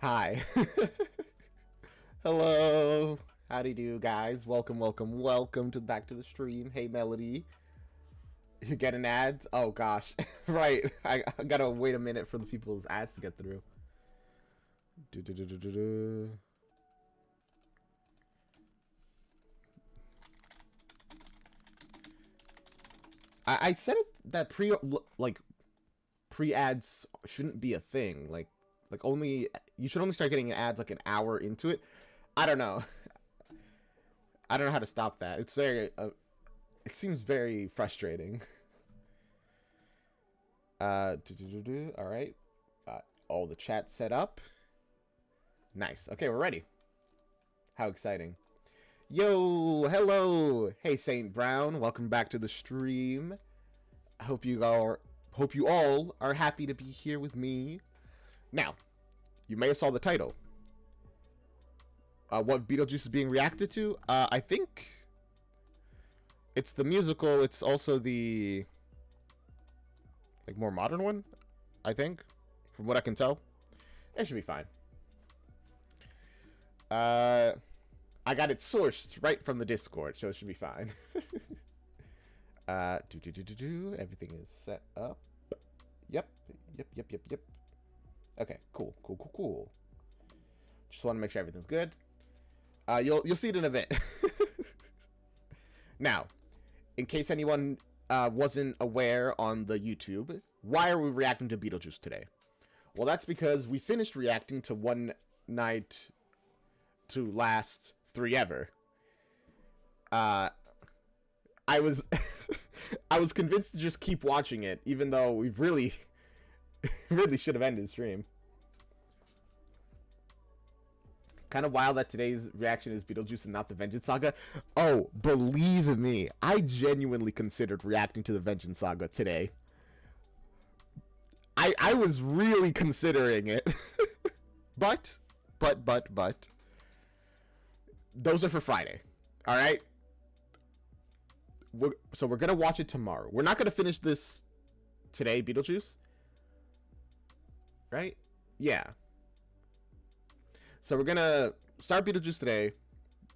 Hi. Hello. Howdy do, guys. Welcome to back to the stream. Hey, Melody. You getting ads? Oh gosh. Right. I gotta wait a minute for the people's ads to get through. I said it that pre ads shouldn't be a thing. Like only you should only start getting ads like an hour into it. I don't know. I don't know how to stop that. It's very it seems very frustrating. All right. All the chat set up. Nice. Okay, we're ready. How exciting. Yo, hello. Hey, Saint Brown. Welcome back to the stream. I hope you all are happy to be here with me. Now, you may have saw the title. What Beetlejuice is being reacted to? I think it's the musical. It's also the more modern one, I think, from what I can tell. It should be fine. I got it sourced right from the Discord, so it should be fine. Everything is set up. Yep. Okay, cool. Just want to make sure everything's good. You'll see it in a bit. Now, in case anyone wasn't aware on the YouTube, why are we reacting to Beetlejuice today? Well, that's because we finished reacting to One Night to Last 3 Ever. I was I was convinced to just keep watching it, even though we really should have ended the stream. Kind of wild that today's reaction is Beetlejuice and not the Vengeance Saga. Oh, believe me, I genuinely considered reacting to the Vengeance Saga today. I was really considering it. but those are for Friday. All right. So we're gonna watch it tomorrow. We're not gonna finish this today, Beetlejuice. Right? Yeah. So we're gonna start Beetlejuice today,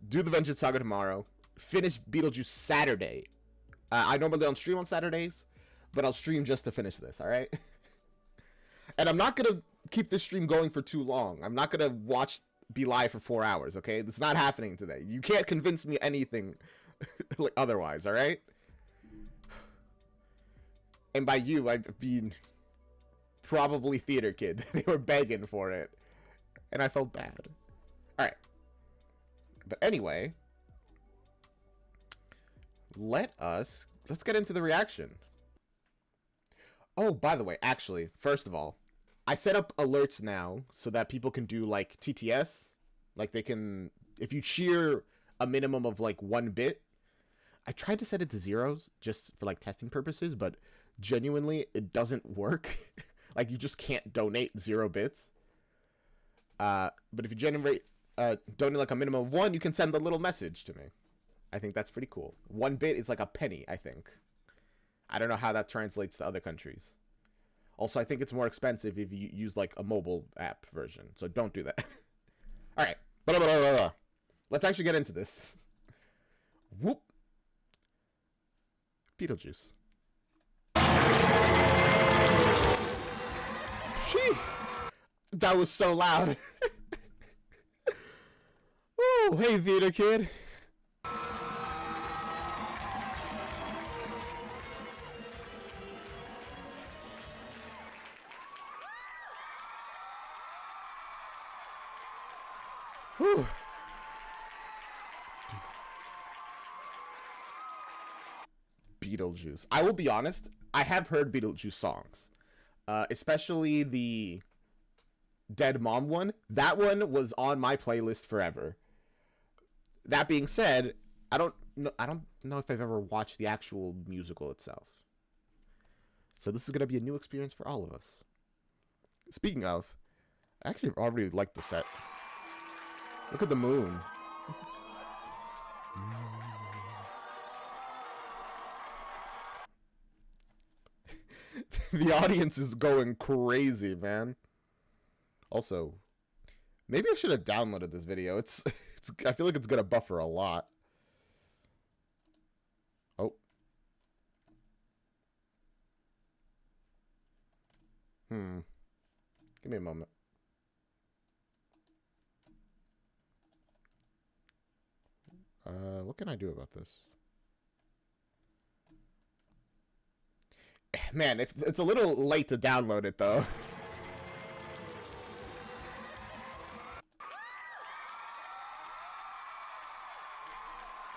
do the Vengeance Saga tomorrow, finish Beetlejuice Saturday. I normally don't stream on Saturdays, but I'll stream just to finish this, alright? And I'm not gonna keep this stream going for too long. I'm not gonna be live for 4 hours, okay? That's not happening today. You can't convince me anything like otherwise, alright? And by you, I mean probably Theater Kid. They were begging for it. And I felt bad. Alright. But anyway, let's get into the reaction. Oh, by the way, actually, first of all, I set up alerts now so that people can do like TTS. Like they can, if you cheer a minimum of like 1 bit. I tried to set it to zeros just for like testing purposes, but genuinely it doesn't work. Like you just can't donate 0 bits. But if you donate like a minimum of 1, you can send a little message to me. I think that's pretty cool. 1 bit is like a penny, I think. I don't know how that translates to other countries. Also, I think it's more expensive if you use like a mobile app version. So don't do that. All right. Let's actually get into this. Whoop. Beetlejuice. Sheesh. That was so loud. Oh, hey, Theater Kid. Whew. Beetlejuice. I will be honest, I have heard Beetlejuice songs. Especially the Dead Mom one. That one was on my playlist forever. That being said, I don't know if I've ever watched the actual musical itself. So this is going to be a new experience for all of us. Speaking of, I actually already like the set. Look at the moon. The audience is going crazy, man. Also, Maybe I should have downloaded this video. It's I feel like it's gonna buffer a lot. Oh. Give me a moment. What can I do about this? Man, it's a little late to download it though.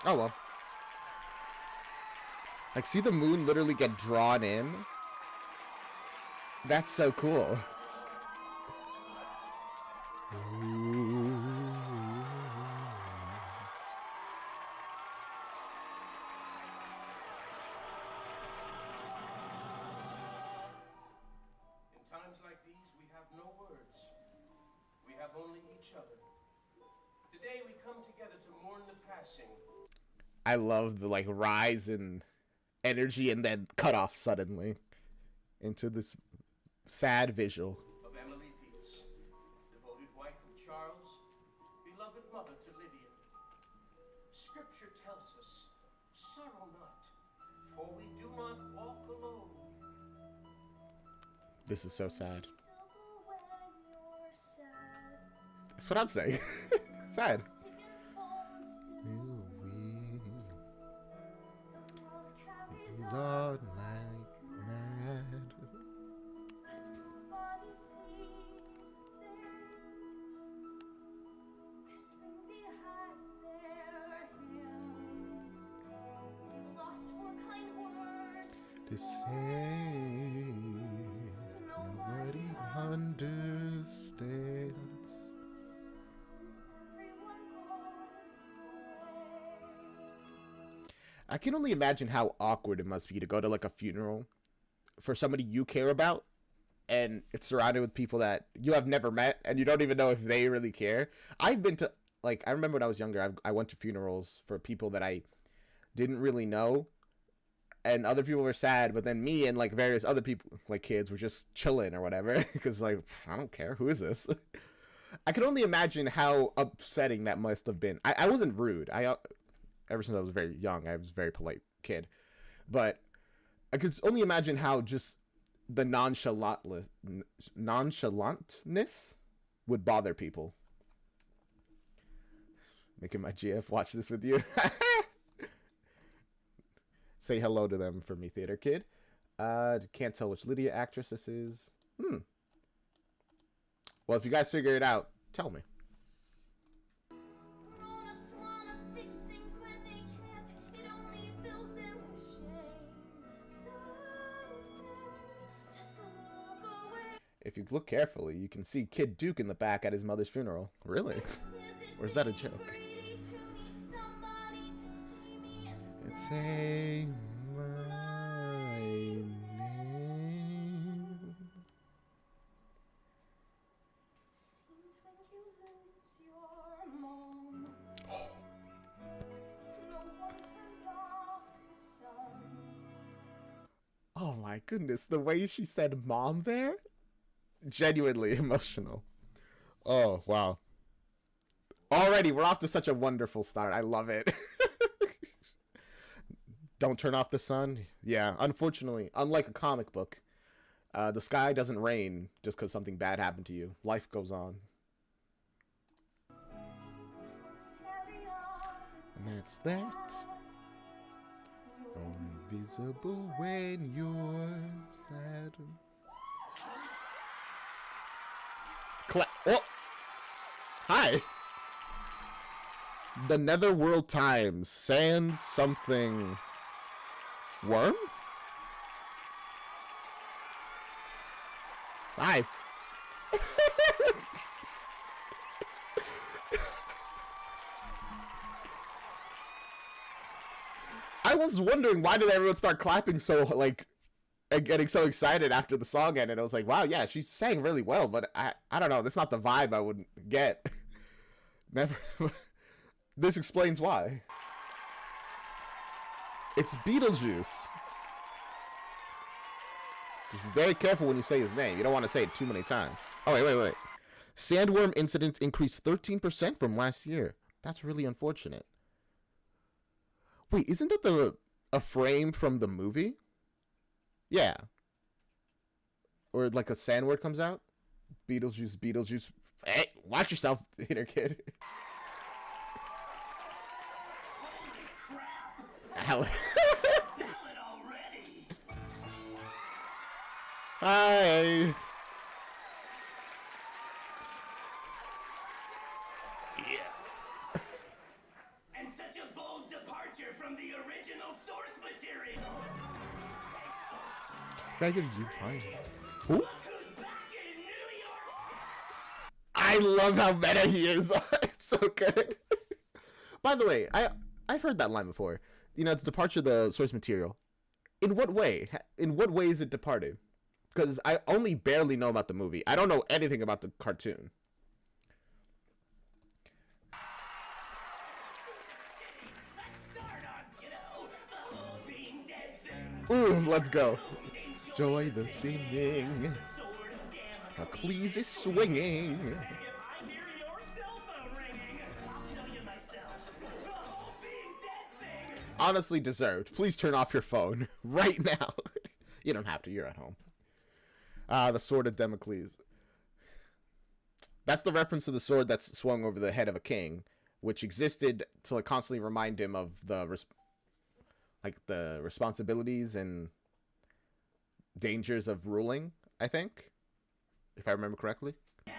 Oh well. Like, see the moon literally get drawn in? That's so cool. I love the like rise in energy and then cut off suddenly into this sad visual. Of Emily Dietz, devoted wife of Charles, beloved mother to Lydia. Scripture tells us, sorrow not, for we do not walk alone. This is so sad. That's what I'm saying. Sad. On like mad. Nobody sees a thing, whispering behind their hands, lost for kind words to say. Nobody understands. Everyone goes away. I can only imagine how awkward it must be to go to like a funeral for somebody you care about and it's surrounded with people that you have never met and you don't even know if they really care. I've been to, like, I remember when I was younger, I went to funerals for people that I didn't really know and other people were sad, but then me and like various other people, like kids, were just chilling or whatever because like, I don't care, who is this? I can only imagine how upsetting that must have been. I wasn't rude. Ever since I was very young, I was a very polite kid. But I could only imagine how just the nonchalantness would bother people. Making my GF watch this with you. Say hello to them for me, theater kid. Can't tell which Lydia actress this is. Well, if you guys figure it out, tell me. If you look carefully, you can see Kid Duke in the back at his mother's funeral. Really? Or is that a joke? Say my name. Seems when you lose your mom, no one turns off the sun. Oh my goodness, the way she said mom there? Genuinely emotional. Oh, wow. Already, we're off to such a wonderful start. I love it. Don't turn off the sun. Yeah, unfortunately, unlike a comic book, the sky doesn't rain just because something bad happened to you. Life goes on. And that's that. Invisible when you're sad. Oh! Hi! The Netherworld Times. Sans something... Worm? Hi. I was wondering, why did everyone start clapping so, like, and getting so excited after the song ended? I was like, wow, yeah, she sang really well, but I don't know, that's not the vibe I would get. Never. This explains why. It's Beetlejuice. Just be very careful when you say his name. You don't want to say it too many times. Oh, wait. Sandworm incidents increased 13% from last year. That's really unfortunate. Wait, isn't that a frame from the movie? Yeah. Or like a sandworm comes out? Beetlejuice, Beetlejuice. Hey, watch yourself, inner kid. Holy crap! Alan. Alan already! Hi. And such a bold departure from the original source material! Who? Look who's back in New York! I love how meta he is. It's so good. By the way, I've heard that line before. You know, it's departure of the source material. In what way? In what way is it departed? Because I only barely know about the movie. I don't know anything about the cartoon. Let's start on, you know, the whole being dead thing. Ooh, let's go. Enjoy Joy the singing, sword of Hercules is swinging. If I hear your cell phone ringing, I'll kill you myself. The whole being dead thing. Honestly deserved. Please turn off your phone right now. You don't have to. You're at home. The sword of Damocles. That's the reference to the sword that's swung over the head of a king, which existed to like constantly remind him of the the responsibilities and dangers of ruling, I think, if I remember correctly. Can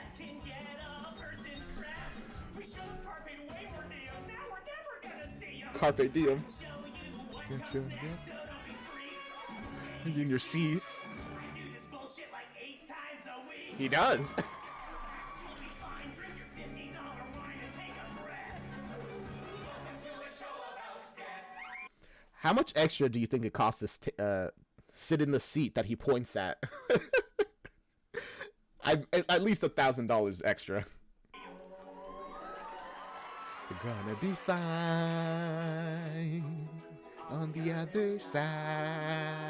get a person stressed. We showed Carpe wayward deals. Now we're never gonna see 'em. Carpe diem. Show you what comes next, so don't be freaked. In your seats. I do this bullshit like 8 times a week. He does. Just relax, you'll be fine. Drink your $50 wine and take a breath. Welcome to a show about death. How much extra do you think it costs us to sit in the seat that he points at? At least $1,000 extra. We're gonna be fine on the other side.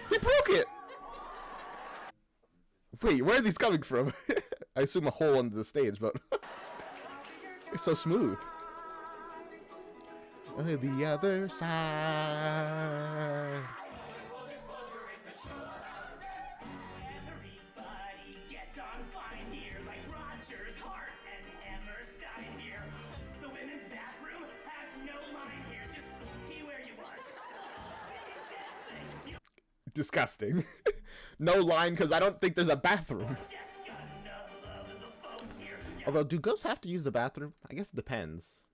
He broke it! Wait, where are these coming from? I assume a hole under the stage, but it's so smooth. On the other side. Everybody gets on fine here, like Rogers, Hart, and Hammerstein here. The women's bathroom has no line here. Just pee where you want. Being dead thing. Disgusting. No line, because I don't think there's a bathroom. Just got enough love of the folks here. Although, do ghosts have to use the bathroom? I guess it depends.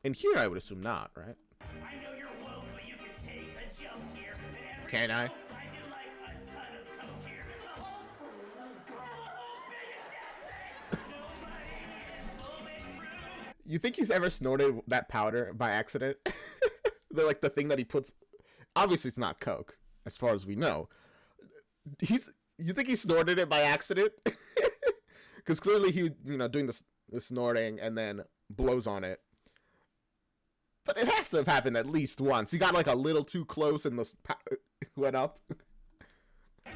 In here, I would assume not, right? I know you're woke, but you can take a joke here. And every Can I? show, I do like a ton of coke here. The whole being dead thing. Nobody is moving through. You think he's ever snorted that powder by accident? the thing that he puts. Obviously, it's not coke, as far as we know. You think he snorted it by accident? Because clearly he, doing the snorting and then blows on it. But it has to have happened at least once. He got like a little too close and the went up. I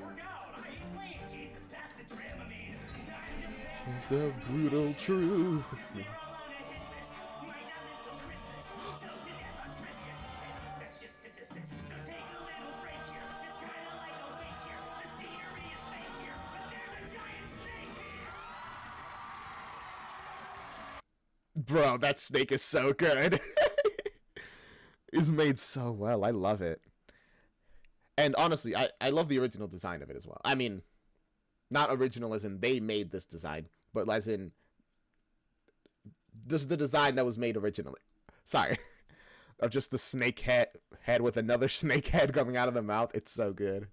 work out, I eat clean. Jesus, pass the Dramamine. Time to fast. It's a brutal truth. We're all on a hit list. Might not live till Christmas. Choke to death on Triscuit. That's just statistics. So take a little break here. It's kinda like a wake here. The scenery is fake here, but there's a giant snake here. Bro, that snake is so good. It's made so well. I love it. And honestly, I love the original design of it as well. I mean, not original as in they made this design, but as in just the design that was made originally. Sorry. Of just the snake head with another snake head coming out of the mouth. It's so good.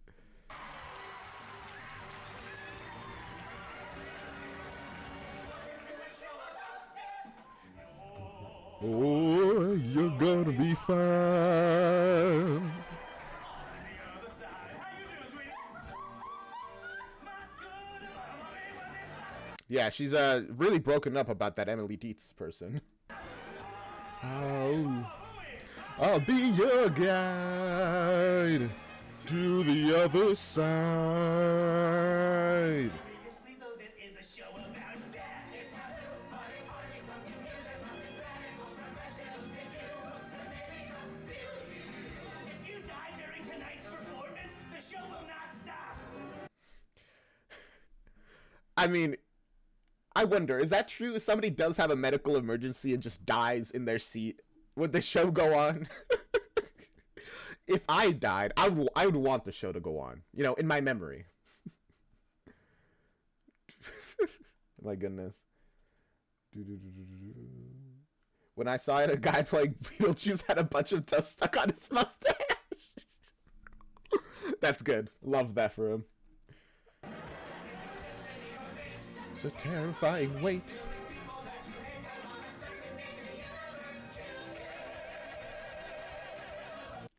Oh, you're gonna be fine. Yeah, she's really broken up about that Emily Dietz person. Oh, I'll be your guide to the other side. I mean, I wonder, is that true? If somebody does have a medical emergency and just dies in their seat, would the show go on? If I died, I would want the show to go on. You know, in my memory. My goodness. When I saw it, a guy playing Beetlejuice had a bunch of dust stuck on his mustache. That's good. Love that for him. It's a terrifying weight.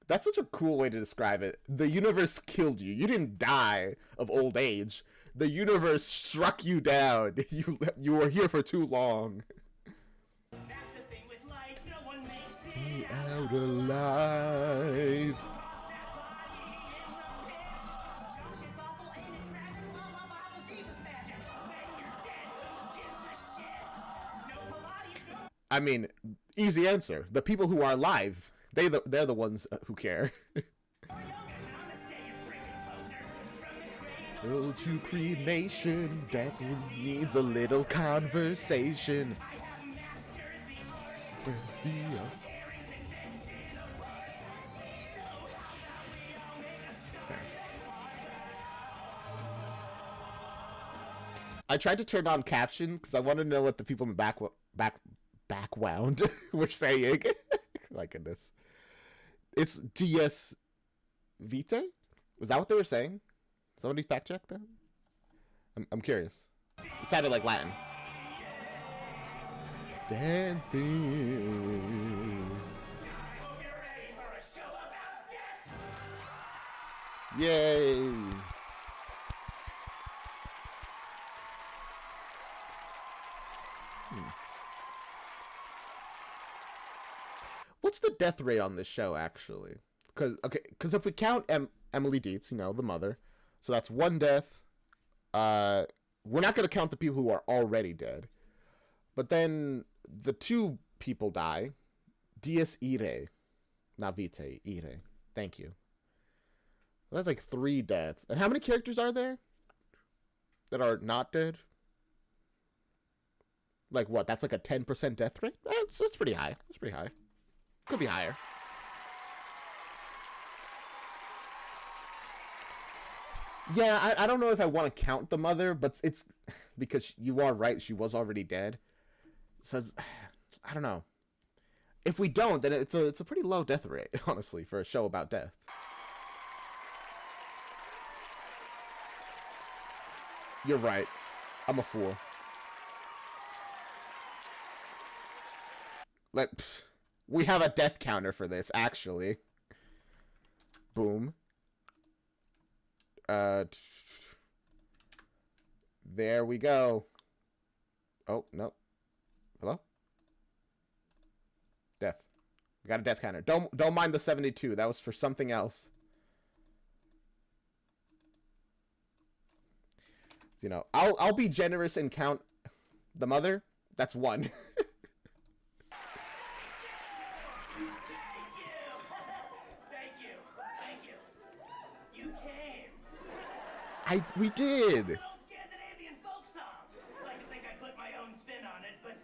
That's such a cool way to describe it. The universe killed you. You didn't die of old age. The universe struck you down. You were here for too long. That's the thing with life, no one makes it Be out alive. I mean, easy answer. The people who are alive, they're the ones who care. To cremation, that needs a little conversation. I tried to turn on caption because I wanted to know what the people in the background were saying. My goodness. It's DS Vitae? Was that what they were saying? Somebody fact check that? I'm curious. It sounded like Latin. Dancing. Yay! What's the death rate on this show, actually? Because if we count Emily Dietz, you know, the mother, so that's one death. We're not going to count the people who are already dead. But then the two people die. Dies irae. Not vitae, irae. Thank you. Well, that's like 3 deaths. And how many characters are there that are not dead? Like what? That's like a 10% death rate? That's pretty high. That's pretty high. Could be higher. Yeah, I don't know if I want to count the mother, but it's because you are right. She was already dead. So I don't know. If we don't, then it's a pretty low death rate, honestly, for a show about death. You're right. I'm a fool. We have a death counter for this, actually. Boom. There we go. Oh, no. Hello? Death. We got a death counter. Don't mind the 72. That was for something else. You know, I'll be generous and count the mother. That's 1. We did. It's an old Scandinavian folk song. I like to think I put my own spin on it, but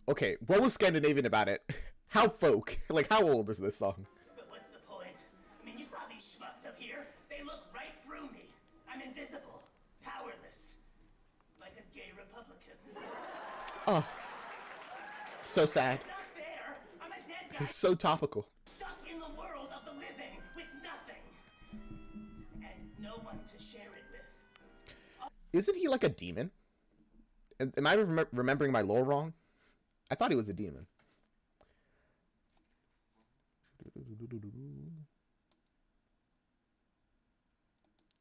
Okay, what was Scandinavian about it? How folk? Like, how old is this song? But what's the point? I mean, you saw these schmucks up here. They look right through me. I'm invisible, powerless, like a gay Republican. Oh, so sad. It's not fair. I'm a dead guy. So topical. Stuck in the world of the living with nothing. And no one to share it with. Isn't he like a demon? Am I remembering my lore wrong? I thought he was a demon.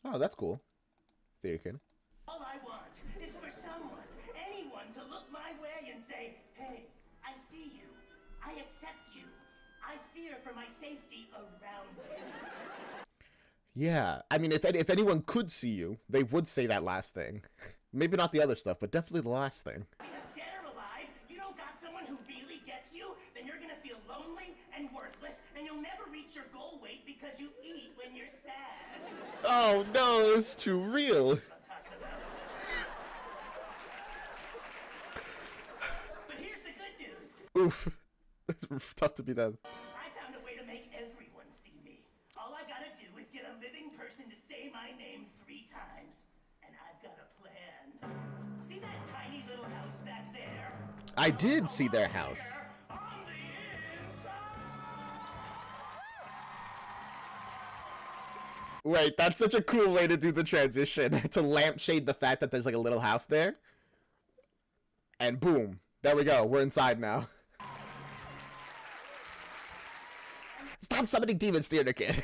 Oh, that's cool. Theory kid. All I want is for someone, anyone, to look my way and say, hey, I see you. I accept you. I fear for my safety around you. Yeah, I mean, if anyone could see you, they would say that last thing. Maybe not the other stuff, but definitely the last thing. Because dead or alive, you don't got someone who really gets you, then you're gonna feel lonely and worthless, and you'll never reach your goal weight because you eat when you're sad. Oh no, it's too real. I'll Oof. It's tough to be them. I found a way to make everyone see me. All I gotta do is get a living person to say my name 3 times. And I've got a plan. See that tiny little house back there? I did see their house. On the inside. Wait, that's such a cool way to do the transition. To lampshade the fact that there's like a little house there. And boom. There we go. We're inside now. Stop summoning demons, Theater Kid.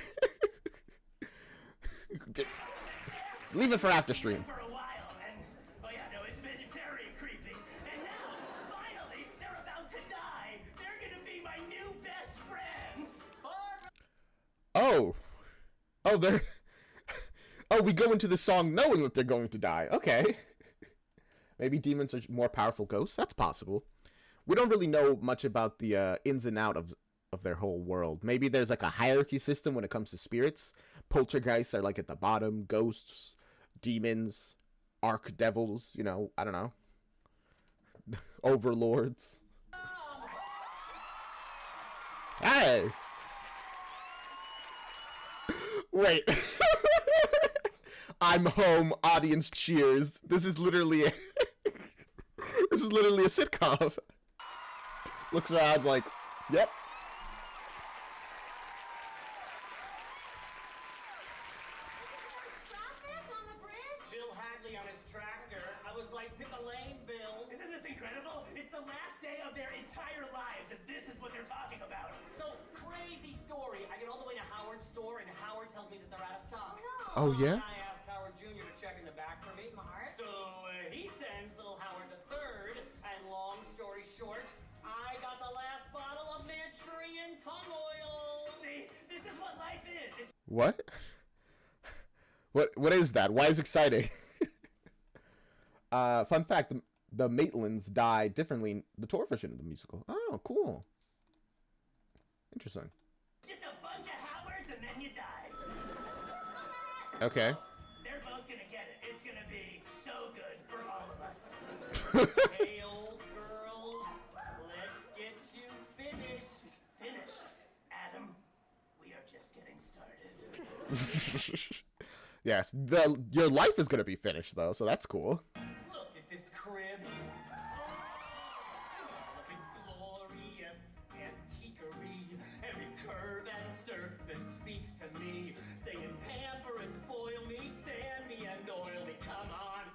Leave it for after stream. For a while, and oh yeah, no, it's been very creepy. And now, finally, they're about to die. They're gonna be my new best friends. Oh. Oh, they're... Oh, we go into the song knowing that they're going to die. Okay. Maybe demons are more powerful ghosts? That's possible. We don't really know much about the ins and out of their whole world. Maybe there's like a hierarchy system when it comes to spirits. Poltergeists are like at the bottom. Ghosts, demons, archdevils, you know, I don't know. Overlords. Hey! Wait. I'm home, audience cheers. This is literally a this is literally a sitcom. Looks around like, yep. Traffic on the bridge? Bill Hadley on his tractor. I was like, pick a lane, Bill. Isn't this incredible? It's the last day of their entire lives, and this is what they're talking about. So, crazy story. I get all the way to Howard's store, and Howard tells me that they're out of stock. Oh yeah? I asked Howard Jr. to check in the back for me. Smart. So he sends little Howard III, and long story short, I got the last bottle of Manchurian tongue oil. See, this is what life is. It's What? What is that? Why is it exciting? Fun fact, the Maitlands die differently in the tour version of the musical. Oh, cool. Interesting. just a bunch of Howards, and then you die. Okay. They're both gonna get it. It's gonna be so good for all of us. Hey, old girl, let's get you finished. Finished? Adam, we are just getting started. Yes, your life is gonna be finished though, so that's cool. Look at this crib. Look, it's glorious antiquery. Every curve and surface speaks to me, saying pamper and spoil me, sand me and oil me. Come on.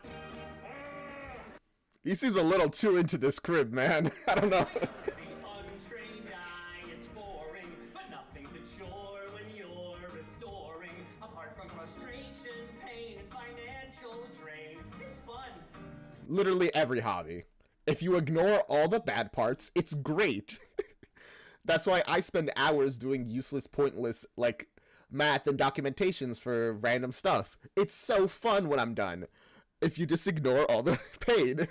He seems a little too into this crib, man. I don't know. The untrained eye, it's boring, but nothing's a chore when you're restoring. Apart from frustration, pain, and financial drain, it's fun. Literally every hobby. If you ignore all the bad parts, it's great. That's why I spend hours doing useless, pointless, like, math and documentations for random stuff. It's so fun when I'm done. If you just ignore all the pain.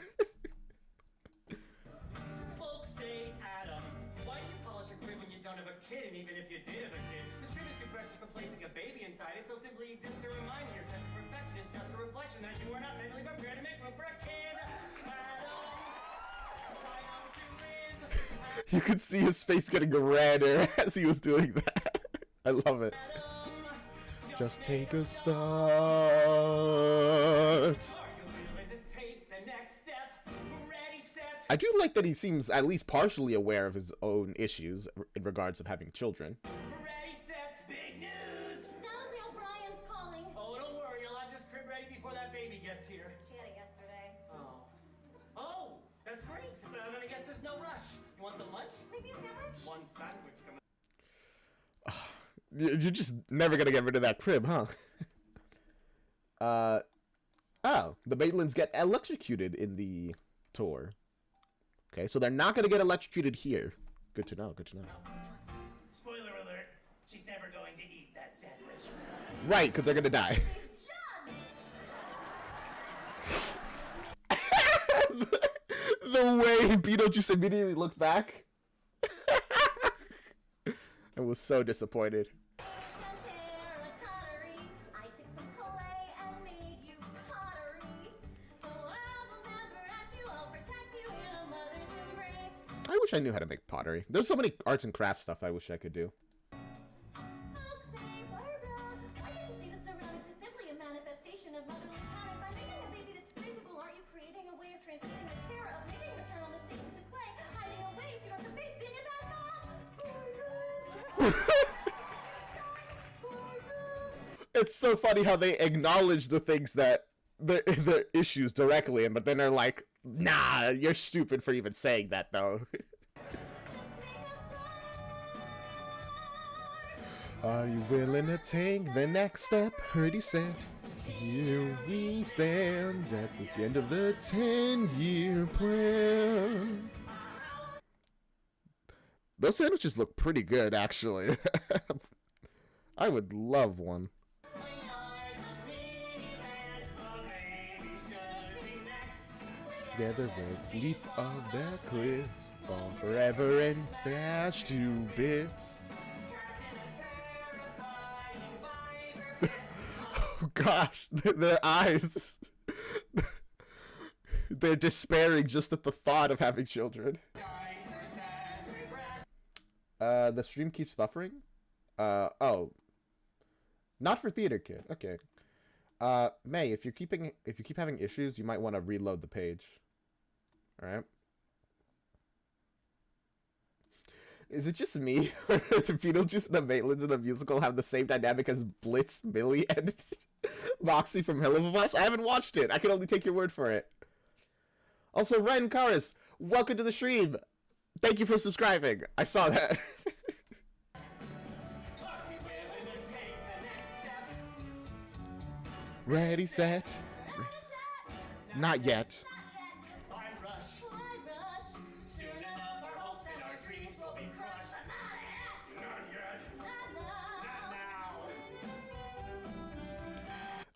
Folks say, Adam, why do you polish a crib when you don't have a kid? And even if you did have a kid, this crib is too precious for placing a baby inside. It so simply exists to remind you your sense of perfection is just a reflection that you are not mentally prepared to make room for a kid. Adam, why don't you live? You could see his face getting redder as he was doing that. I love it. Adam, Just take a start. Are you willing to take the next step? Ready, set, I do like that he seems at least partially aware of his own issues in regards of having children. ready, set. Big news! Now's the O'Brien's calling. Oh, don't worry, you'll have this crib ready before that baby gets here. She had it yesterday. Oh, that's great. Then I guess there's no rush. You want some lunch? Maybe a sandwich? One sandwich coming. You're just never gonna get rid of that crib, huh? Oh, the Maitlands get electrocuted in the tour. Okay, so they're not gonna get electrocuted here. Good to know, good to know. Spoiler alert, she's never going to eat that sandwich. Right, because they're gonna die. These jugs! The way Beetlejuice immediately looked back. I was so disappointed. I took some clay and made you pottery. The world will never wrap you, I'll protect you in a mother's embrace. I wish I knew how to make pottery. There's so many arts and crafts stuff I wish I could do. Folks say, Barbara, why can't you see that ceramics is simply a manifestation of motherly panic? By making a baby that's breathable, aren't you creating a way of transmuting the terror of making maternal mistakes into clay, hiding away so you don't have to face being a bad mom? It's so funny how they acknowledge the things that the issues directly, but then they're like, nah, you're stupid for even saying that though. Just make a start. Are you willing to take the next step? Heard he said, here we stand at the end of the 10-year plan. Those sandwiches look pretty good, actually. I would love one. Together we'll leap off that cliff, fall forever and dash to bits. Oh gosh, their eyes. They're despairing just at the thought of having children. The stream keeps buffering? Oh. Not for Theater Kid. Okay. May, if you keep having issues, you might want to reload the page. Alright. Is it just me? Or do Beetlejuice and the Maitlands in the musical have the same dynamic as Blitz, Millie, and Moxie from Hell of a Boss? I haven't watched it. I can only take your word for it. Also, Ryan Karis, welcome to the stream. Thank you for subscribing. I saw that. Ready, set. Not yet.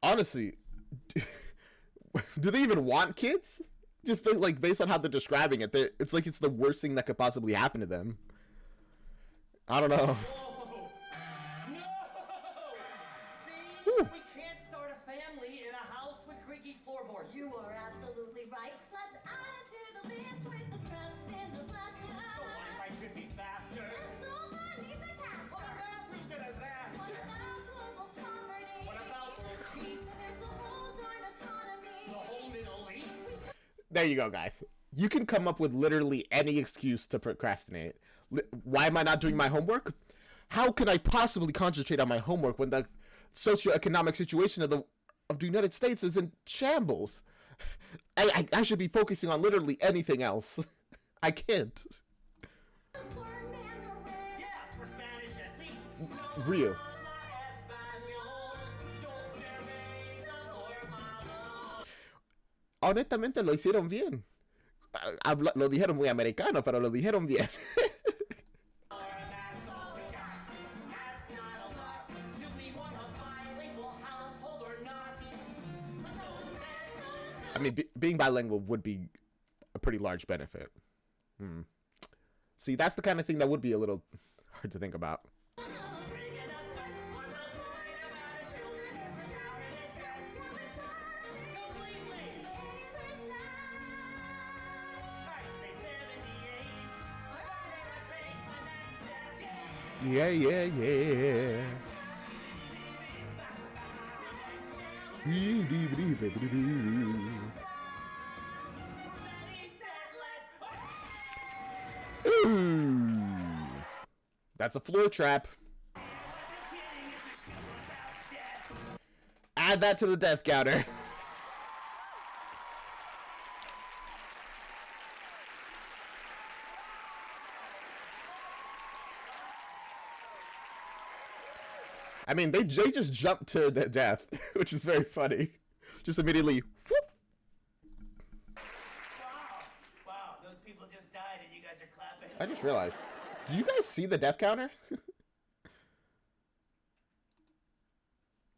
Honestly, do they even want kids? Just like based on how they're describing it, it's like it's the worst thing that could possibly happen to them. I don't know. See? We can't start a family in a house with creaky floorboards. You are absolutely right. Let's add it to the list with the cracks in the plaster. The Wi-Fi should be faster. The sofa needs a cast. Well, the bathroom's a disaster. What about global poverty? What about world peace? There's the whole darn economy. The whole Middle East? There you go, guys. You can come up with literally any excuse to procrastinate. Why am I not doing my homework? How can I possibly concentrate on my homework when the socioeconomic situation of the United States is in shambles? I should be focusing on literally anything else. I can't. Learn Mandarin. Yeah, we're Spanish at least. Real. Honestamente lo hicieron bien. Lo dijeron muy americano, pero lo dijeron bien. I mean, being bilingual would be a pretty large benefit. See, that's the kind of thing that would be a little hard to think about. Yeah, yeah, yeah. Ooh. That's a floor trap. Add that to the death counter. I mean, they just jumped to the death, which is very funny. Just immediately, whoop. Wow, those people just died and you guys are clapping. I just realized. Do you guys see the death counter?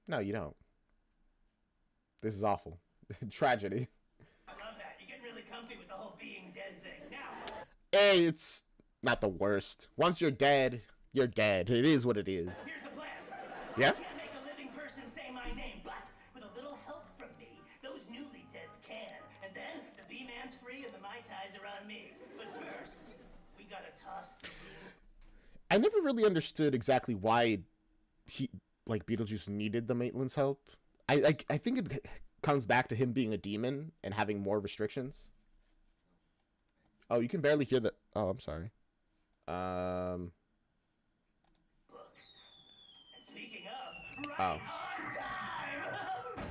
No, you don't. This is awful. Tragedy. I love that. You're getting really comfy with the whole being dead thing. Now, Hey, it's not the worst. Once you're dead, you're dead. It is what it is. here's the plan. Yeah? I can't make a living person say my name, but with a little help from me, those newly deads can. And then the B-Man's free and the Mai Tais are on me. But first, we gotta toss the rule. I never really understood exactly why Beetlejuice needed the Maitlands' help. I think it comes back to him being a demon and having more restrictions. Oh, you can barely hear the. Oh, I'm sorry. Book. And speaking of, right on time.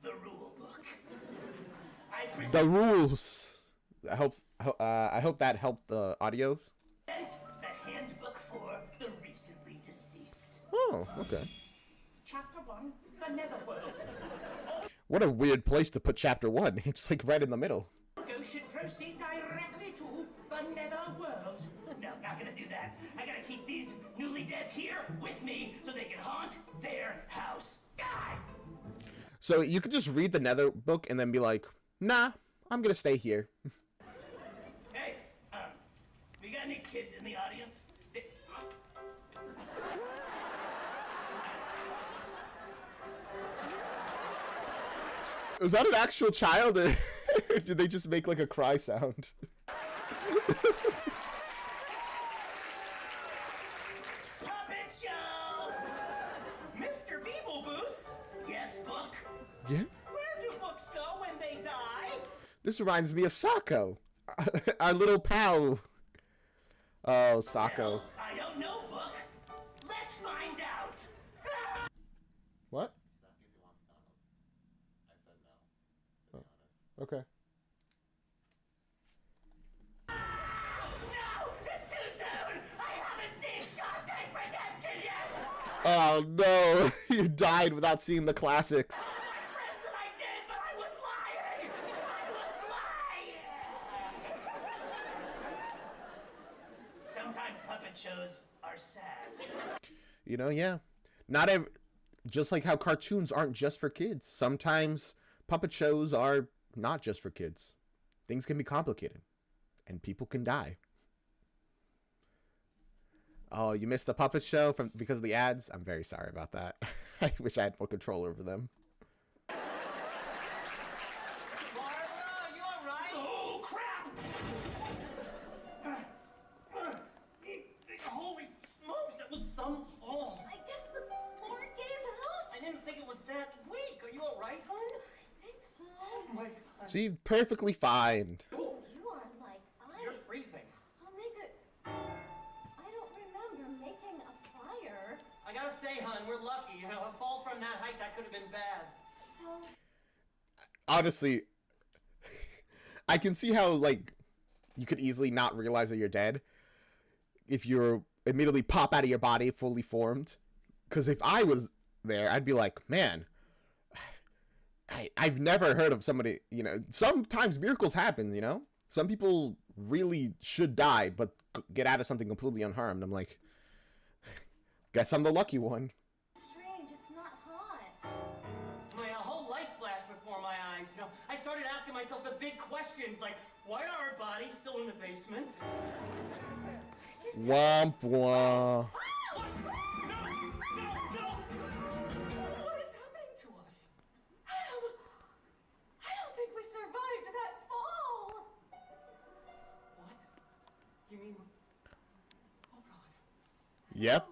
The rule book. I present The rules. I hope that helped the audio. the handbook for the recently deceased. Oh, okay. Chapter 1, the Netherworld. What a weird place to put chapter 1. It's like right in the middle. Go should proceed directly to the Netherworld. No, not gonna do that. I gotta keep these newly deads here with me so they can haunt their house. Die! So you could just read the Nether book and then be like, nah, I'm gonna stay here. Hey, we got any kids in the audience? Was that an actual child, or did they just make like a cry sound? Puppet show! Mr. Beetlejuice? Yes, book? Yeah. Where do books go when they die? This reminds me of Sako, our little pal. Oh, Sako. Well, I don't know, book. Let's find out. What? Okay. No, it's too soon. I haven't seen Shawshank Redemption yet. Oh no, you died without seeing the classics. My friends that I did, but I was lying. I was lying. Sometimes puppet shows are sad. You know, yeah. Not every, just like how cartoons aren't just for kids. Sometimes puppet shows are not just for kids. Things can be complicated, and people can die. Oh, you missed the puppet show because of the ads? I'm very sorry about that. I wish I had more control over them. Barbara, you alright? Oh, crap! Holy smokes, that was some fall. I guess the floor gave out. I didn't think it was that weak. Are you alright, hon? I think so. Oh my god. See, perfectly fine. You are like ice. You're freezing. I'll make it. I don't remember making a fire. I gotta say, hon, we're lucky. You know, a fall from that height, that could have been bad. So Honestly, I can see how, like, you could easily not realize that you're dead if you're immediately pop out of your body fully formed. Because if I was there, I'd be like, man, I've never heard of somebody, you know, sometimes miracles happen, you know? Some people really should die, but get out of something completely unharmed. I'm like, guess I'm the lucky one. strange, it's not hot. My whole life flashed before my eyes. You know, I started asking myself the big questions, like, why are our bodies still in the basement? What did you say? Womp womp. What is happening to us? I don't think we survived that fall. What? You mean... Oh god. Yep.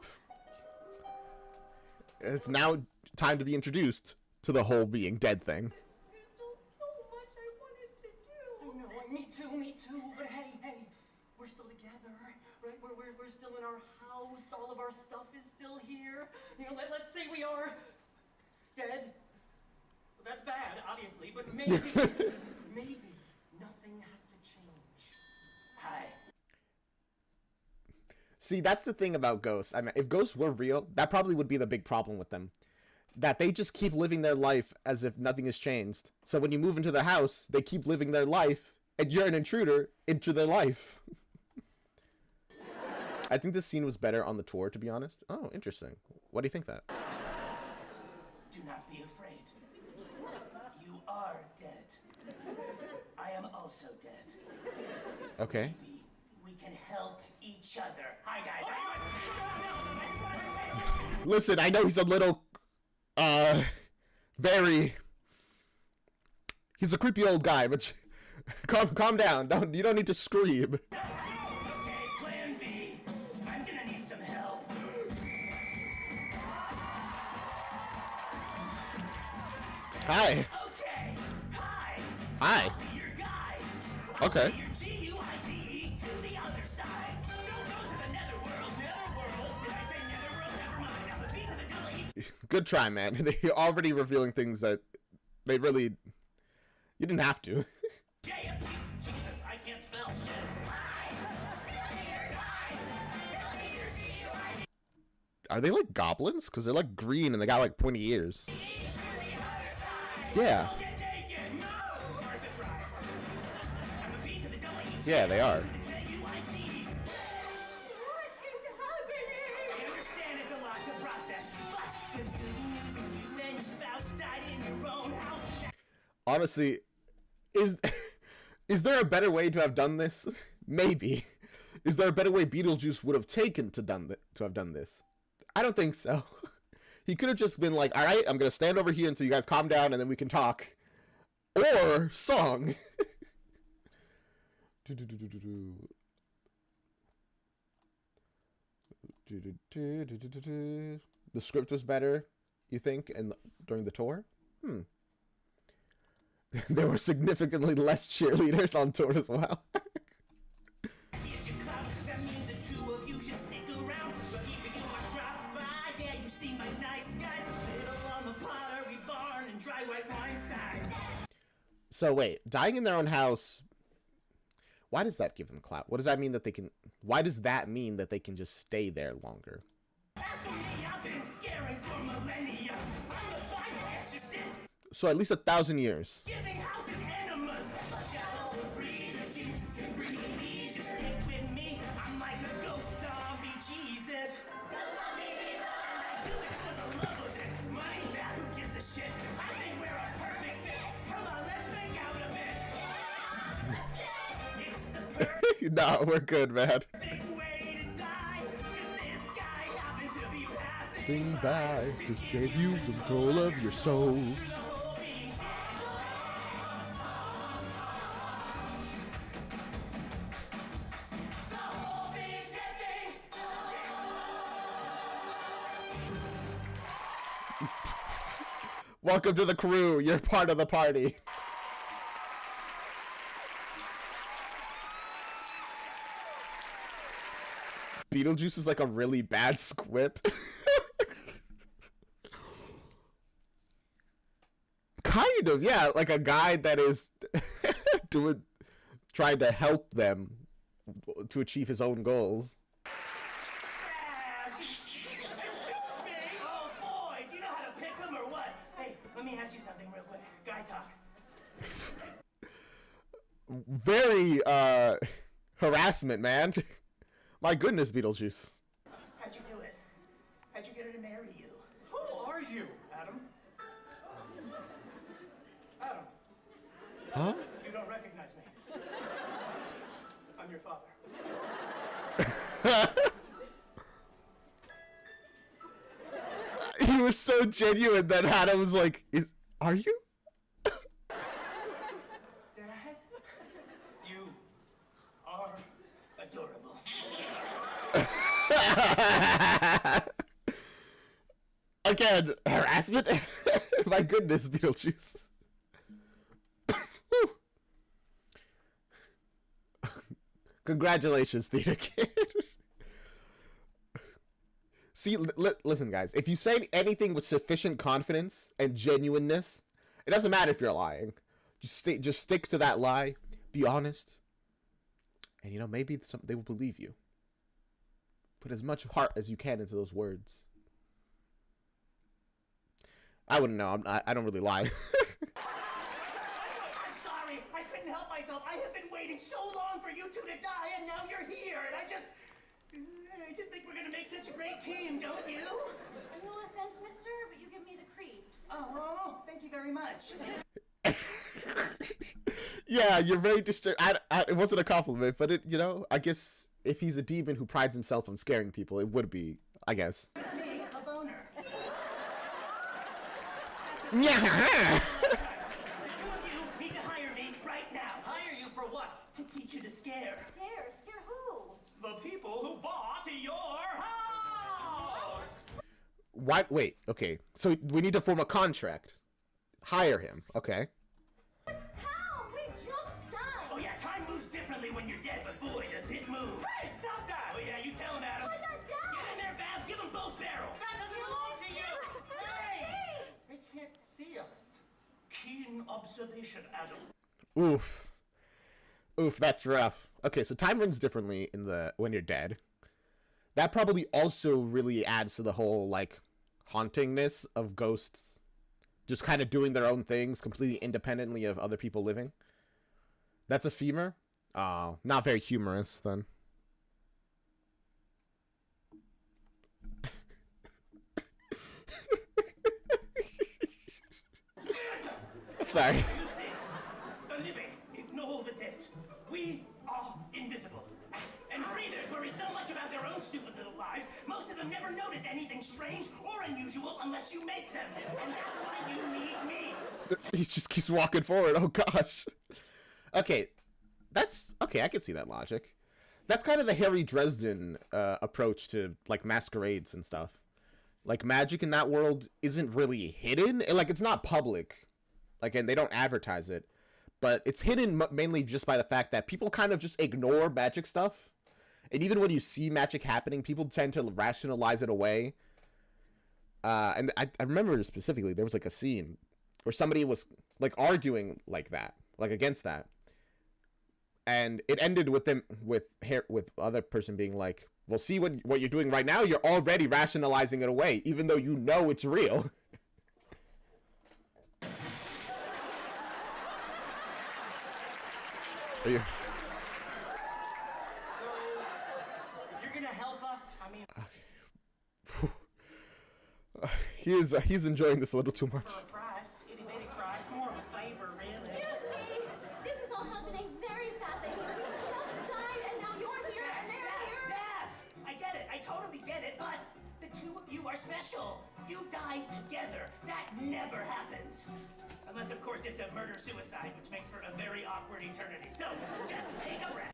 It's now time to be introduced to the whole being dead thing. There's still so much I wanted to do. I know, me too, but hey, we're still together, right? We're still in our house, all of our stuff is still here. You know, let's say we are dead. Well, that's bad, obviously, but maybe, maybe nothing has to change. Hi. See, that's the thing about ghosts. I mean, if ghosts were real, that probably would be the big problem with them. That they just keep living their life as if nothing has changed. So when you move into the house, they keep living their life, and you're an intruder into their life. I think this scene was better on the tour, to be honest. Oh, interesting. What do you think that? Do not be afraid. You are dead. I am also dead. Okay. Maybe we can help each other. Hi, guys. Listen, I know he's a little, he's a creepy old guy, but Calm down. You don't need to scream. Okay, plan B. I'm gonna need some help. Hi. Okay. Hi. Hi. I'll be your guide. Okay. I'll be your GUIDE to the other side. Don't go to the netherworld. Netherworld? Did I say netherworld? Never mind. I'm the beat to the Delia. Good try, man. They're already revealing things that they really... You didn't have to. JFT. Jesus, I can't spell shit. Are they like goblins? Because they're like green and they got like pointy ears. Yeah. Get naked. No. Martha, try. I'm the beat to the Delia. Yeah, they are. JUIC. I understand it's a lot to process, but the good news is you and your spouse died in your own house. Honestly, is there a better way to have done this? Maybe. Is there a better way Beetlejuice would have taken to have done this? I don't think so. He could have just been like, all right, I'm going to stand over here until you guys calm down and then we can talk. Or song. The script was better, you think, during the tour? There were significantly less cheerleaders on tour as well. Here's your clout. That means the two of you should stick around. But even you are dropped by. Yeah, you see my nice guys. Little on the pottery barn and dry white wine side. So wait, dying in their own house, why does that give them clout? What does that mean that they can... Why does that mean that they can just stay there longer? As for me, I've been scaring for millennia. I'm the Bible exorcist. So at least 1,000 years. Giving house and enemas. Shallow breathers, you can breathe easy. Stick with me. I'm like a ghost zombie Jesus. Ghost zombie Jesus. I do it for the love of it. Money back, who gives a shit? I think we're a perfect fit. Come on, let's make out a bit. It's the perfect No, we're good, man. way to die. 'Cause this guy happened to be passing. Sing by to save you control of your soul. Welcome to the crew. You're part of the party. Beetlejuice is like a really bad squip. Kind of, yeah. Like a guy that is trying to help them to achieve his own goals. Excuse me! Oh boy, do you know how to pick them or what? Hey, let me ask you something real quick. Guy talk. Very harassment, man. My goodness, Beetlejuice. How'd you do it? How'd you get her to marry you? Who are you? Adam? Adam, Huh? you don't recognize me. I'm your father. He was so genuine that Adam was like, are you? Dad? You are adorable. Again, harassment? My goodness, Beetlejuice. Congratulations, theater kid. See, listen, guys. If you say anything with sufficient confidence and genuineness, it doesn't matter if you're lying. Just stick to that lie. Be honest. And, you know, maybe they will believe you. Put as much heart as you can into those words. I wouldn't know. I don't really lie. I'm sorry. I couldn't help myself. I have been waiting so long for you two to die, and now you're here. And I just think we're gonna make such a great team, don't you? No offense, mister, but you give me the creeps. Oh, thank you very much. Yeah, you're very disturbed. It wasn't a compliment, but you know, I guess if he's a demon who prides himself on scaring people, it would be, I guess. Me, a boner. Yeah. The two of you need to hire me right now. Hire to teach you to scare. Scare? Scare who? The people who bought your house! Why? Wait. Okay. So we need to form a contract. Hire him. Okay. How? We just died! Oh yeah, time moves differently when you're dead, but boy, does it move. Hey, stop that! Oh yeah, you tell him, Adam. I got down! Get in there, Babs. Give them both barrels. That doesn't belong to you! Hey! They can't see us. Keen observation, Adam. Oof. Oof, that's rough. Okay, so time runs differently in the when you're dead. That probably also really adds to the whole like hauntingness of ghosts just kind of doing their own things completely independently of other people living. That's a femur? Oh, not very humorous then. I'm sorry. You see, the living ignore the dead. We are invisible. And breathers worry so much about their own stupid little lives, most of them never notice anything strange or unusual unless you make them. And that's why you need me. He just keeps walking forward. Oh gosh. Okay, that's okay. I can see that logic. That's kind of the Harry Dresden approach to like masquerades and stuff. Like magic in that world isn't really hidden. Like it's not public. Like, and they don't advertise it, but it's hidden mainly just by the fact that people kind of just ignore magic stuff. And even when you see magic happening, people tend to rationalize it away. And I remember specifically, there was like a scene where somebody was like arguing like that, like against that. And it ended with them, with other person being like, well, see what you're doing right now, you're already rationalizing it away, even though you know it's real. Are you... You're gonna help us? I mean, he's enjoying this a little too much. for a price, itty bitty price, more of a favor, really. Excuse me! This is all happening very fast. I mean, we just died and now you're here and they're here. Babs! I get it, I totally get it, but the two of you are special. You died together. That never happens. Unless, of course, it's a murder-suicide, which makes for a very awkward eternity. So, just take a breath.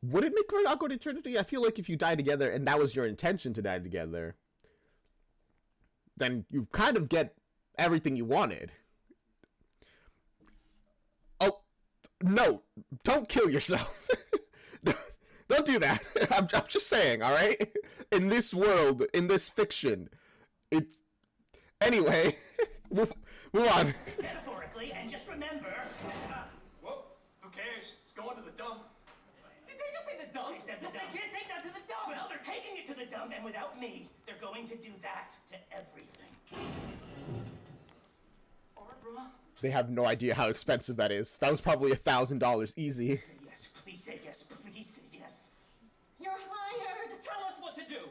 Would it make for an awkward eternity? I feel like if you die together and that was your intention to die together, then you kind of get everything you wanted. Oh, no, don't kill yourself. Don't do that. I'm just saying, all right? In this world, in this fiction, it's... Anyway, move on. Metaphorically, and just remember... whoops, who cares? It's going to the dump. Did they just say the dump? They said the dump. They can't take that to the dump! Well, they're taking it to the dump, and without me, they're going to do that to everything. Barbara? They have no idea how expensive that is. That was probably $1,000 easy. Say yes, please say yes, please say yes. You're hired! Tell us what to do!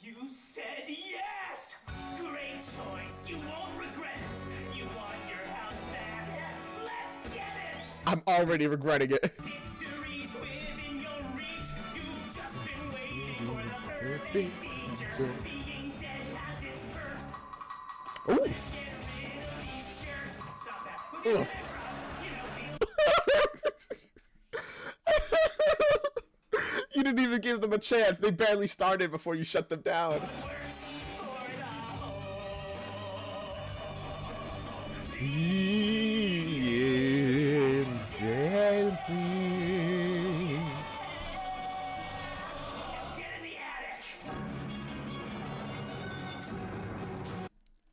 You said yes! Great choice. You won't regret it. You want your house back? Yes. Let's get it! I'm already regretting it. Victory's within your reach. You've just been waiting for the perfect teacher. Being dead has its perks. Ooh. Let's get rid of these jerks. Stop that. With your Ugh. background, you know, You didn't even give them a chance. They barely started before you shut them down. worse for the whole. Get in the attic.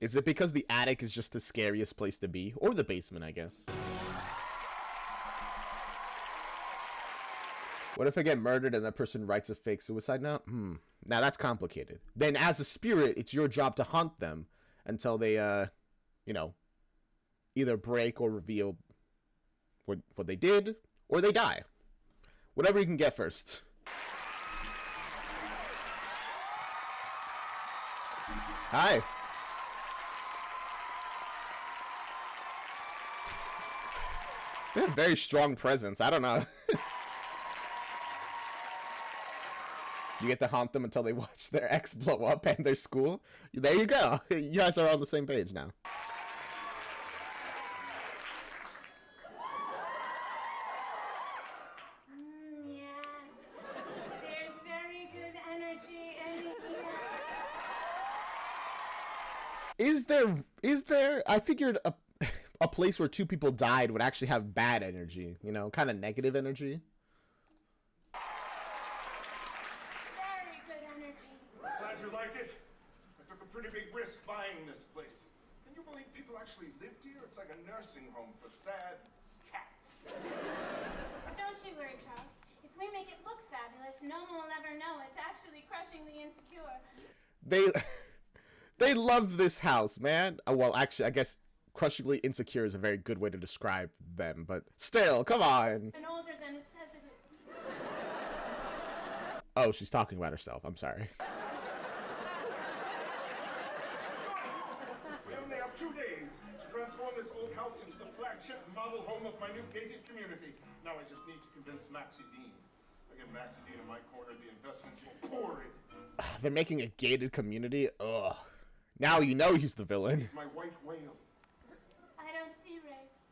Is it because the attic is just the scariest place to be? Or the basement, I guess. What if I get murdered and that person writes a fake suicide note? Now that's complicated. Then as a spirit, it's your job to haunt them until they, you know, either break or reveal what they did, or they die. Whatever you can get first. Hi. They have very strong presence. I don't know. You get to haunt them until they watch their ex blow up and their school. There you go. You guys are on the same page now. Is there? I figured a place where two people died would actually have bad energy, you know, kind of negative energy. Very good energy. Glad you like it. I took a pretty big risk buying this place. Can you believe people actually lived here? It's like a nursing home for sad cats. Don't you worry, Charles. If we make it look fabulous, no one will ever know it's actually crushing the insecure. They love this house, man. Well, actually, I guess crushingly insecure is a very good way to describe them, but still, come on. And older than it says it is. Oh, she's talking about herself. I'm sorry. We only have 2 days to transform this old house into the flagship model home of my new gated community. Now I just need to convince Maxie Dean. I get Maxie Dean in my corner, the investments will pour in. They're making a gated community? Ugh. Now you know he's the villain. He's my white whale. I don't see race.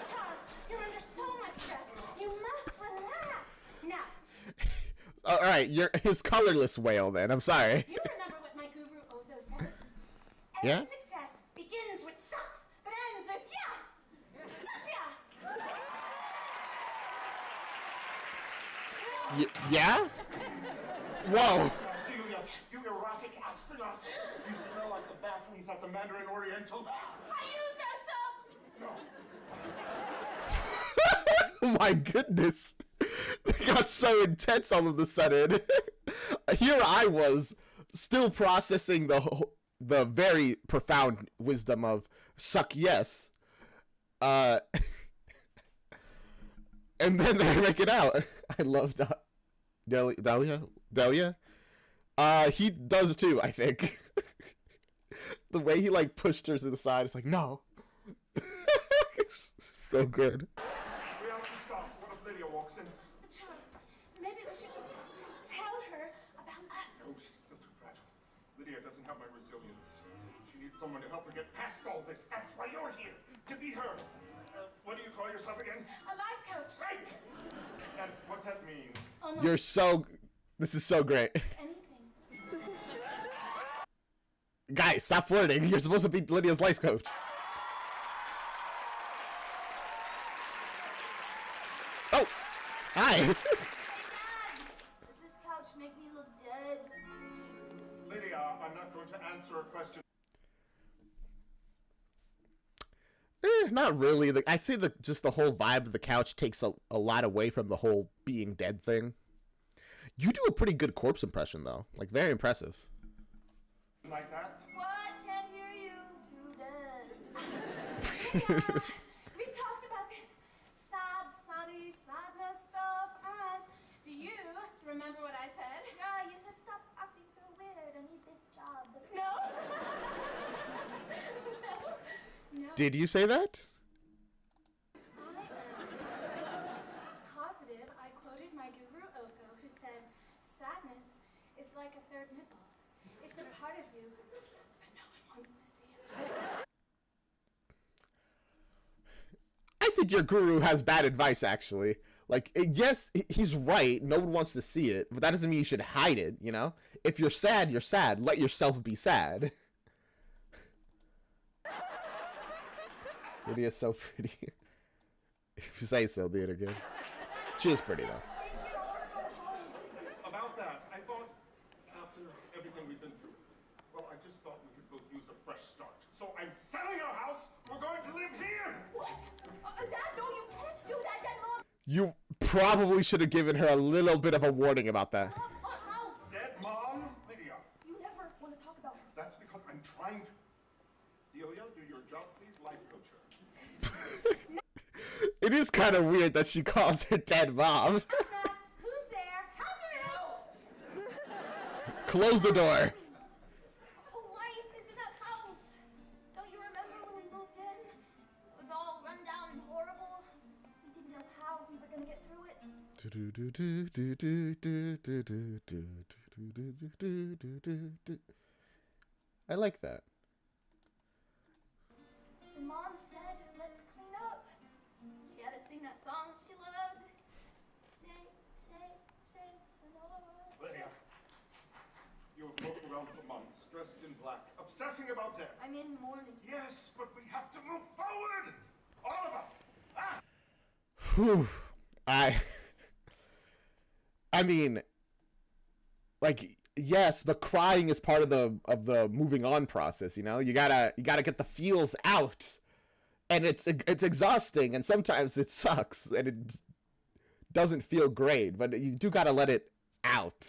Charles, you're under so much stress. You must relax. Now, Alright, you're his colorless whale then. I'm sorry. you remember what my guru Otho says? Yeah? Every success begins with sucks, but ends with yes! Success! Yeah? Whoa. Delia, you erotic astronaut. You smell like the bathrooms at the Mandarin Oriental. I used our soap! Oh my goodness. It got so intense all of a sudden. Here I was still processing the very profound wisdom of suck yes. And then they make it out. I love that. Delia? He does too, I think. The way he like pushed her to the side, it's like, no. So good. We have to stop. What if Lydia walks in? Charles, maybe we should just tell her about us. Oh, she's still too fragile. Lydia doesn't have my resilience. She needs someone to help her get past all this. That's why you're here. To be her. What do you call yourself again? A life coach. Right! And what's that mean? Almost You're so... This is so great. anything. Guys, stop flirting. You're supposed to be Lydia's life coach. Oh! Hi! Hey, Dad! Does this couch make me look dead? Lydia, I'm not going to answer a question. Not really. I'd say just the whole vibe of the couch takes a lot away from the whole being dead thing. You do a pretty good corpse impression, though. Like, very impressive. Like that? What? Can't hear you. Too dead. We talked about this sadness stuff, and do you remember what I said? Yeah, you said stop acting so weird. I need this job. No. No. Did you say that? I am positive I quoted my guru Otho, who said, sadness is like a third nipple. It's a part of you, but no one wants to see it. I think your guru has bad advice, actually. Like, yes, he's right. No one wants to see it, but that doesn't mean you should hide it, you know? If you're sad, you're sad. Let yourself be sad. Lydia's so pretty. If you say so, the again. She is pretty, though. About that, I thought, after everything we've been through, well, I just thought we could both use a fresh start. So I'm selling our house. We're going to live here. What? Dad, no, you can't do that. Dad, Mom. You probably should have given her a little bit of a warning about that. Mom, our house. Dead mom, Lydia. You never want to talk about her. That's because I'm trying to. Delia, do your job, please. Life coach her. It is kind of weird that she calls her dead mom. Matt, who's there? Help me! Close the door. Please. Our whole life is in that house. Don't you remember when we moved in? It was all run down and horrible. We didn't know how we were going to get through it. I like that. And Mom said, let's clean up. She had us sing that song she loved. Shake, shake, shake some more. Lydia, You have moped around for months, dressed in black, obsessing about death. I'm in mourning. Yes, but we have to move forward! All of us! Ah! Whew. I mean, like, yes, but crying is part of the moving on process, you know? You gotta get the feels out. And it's exhausting, and sometimes it sucks, and it doesn't feel great, but you do gotta let it out.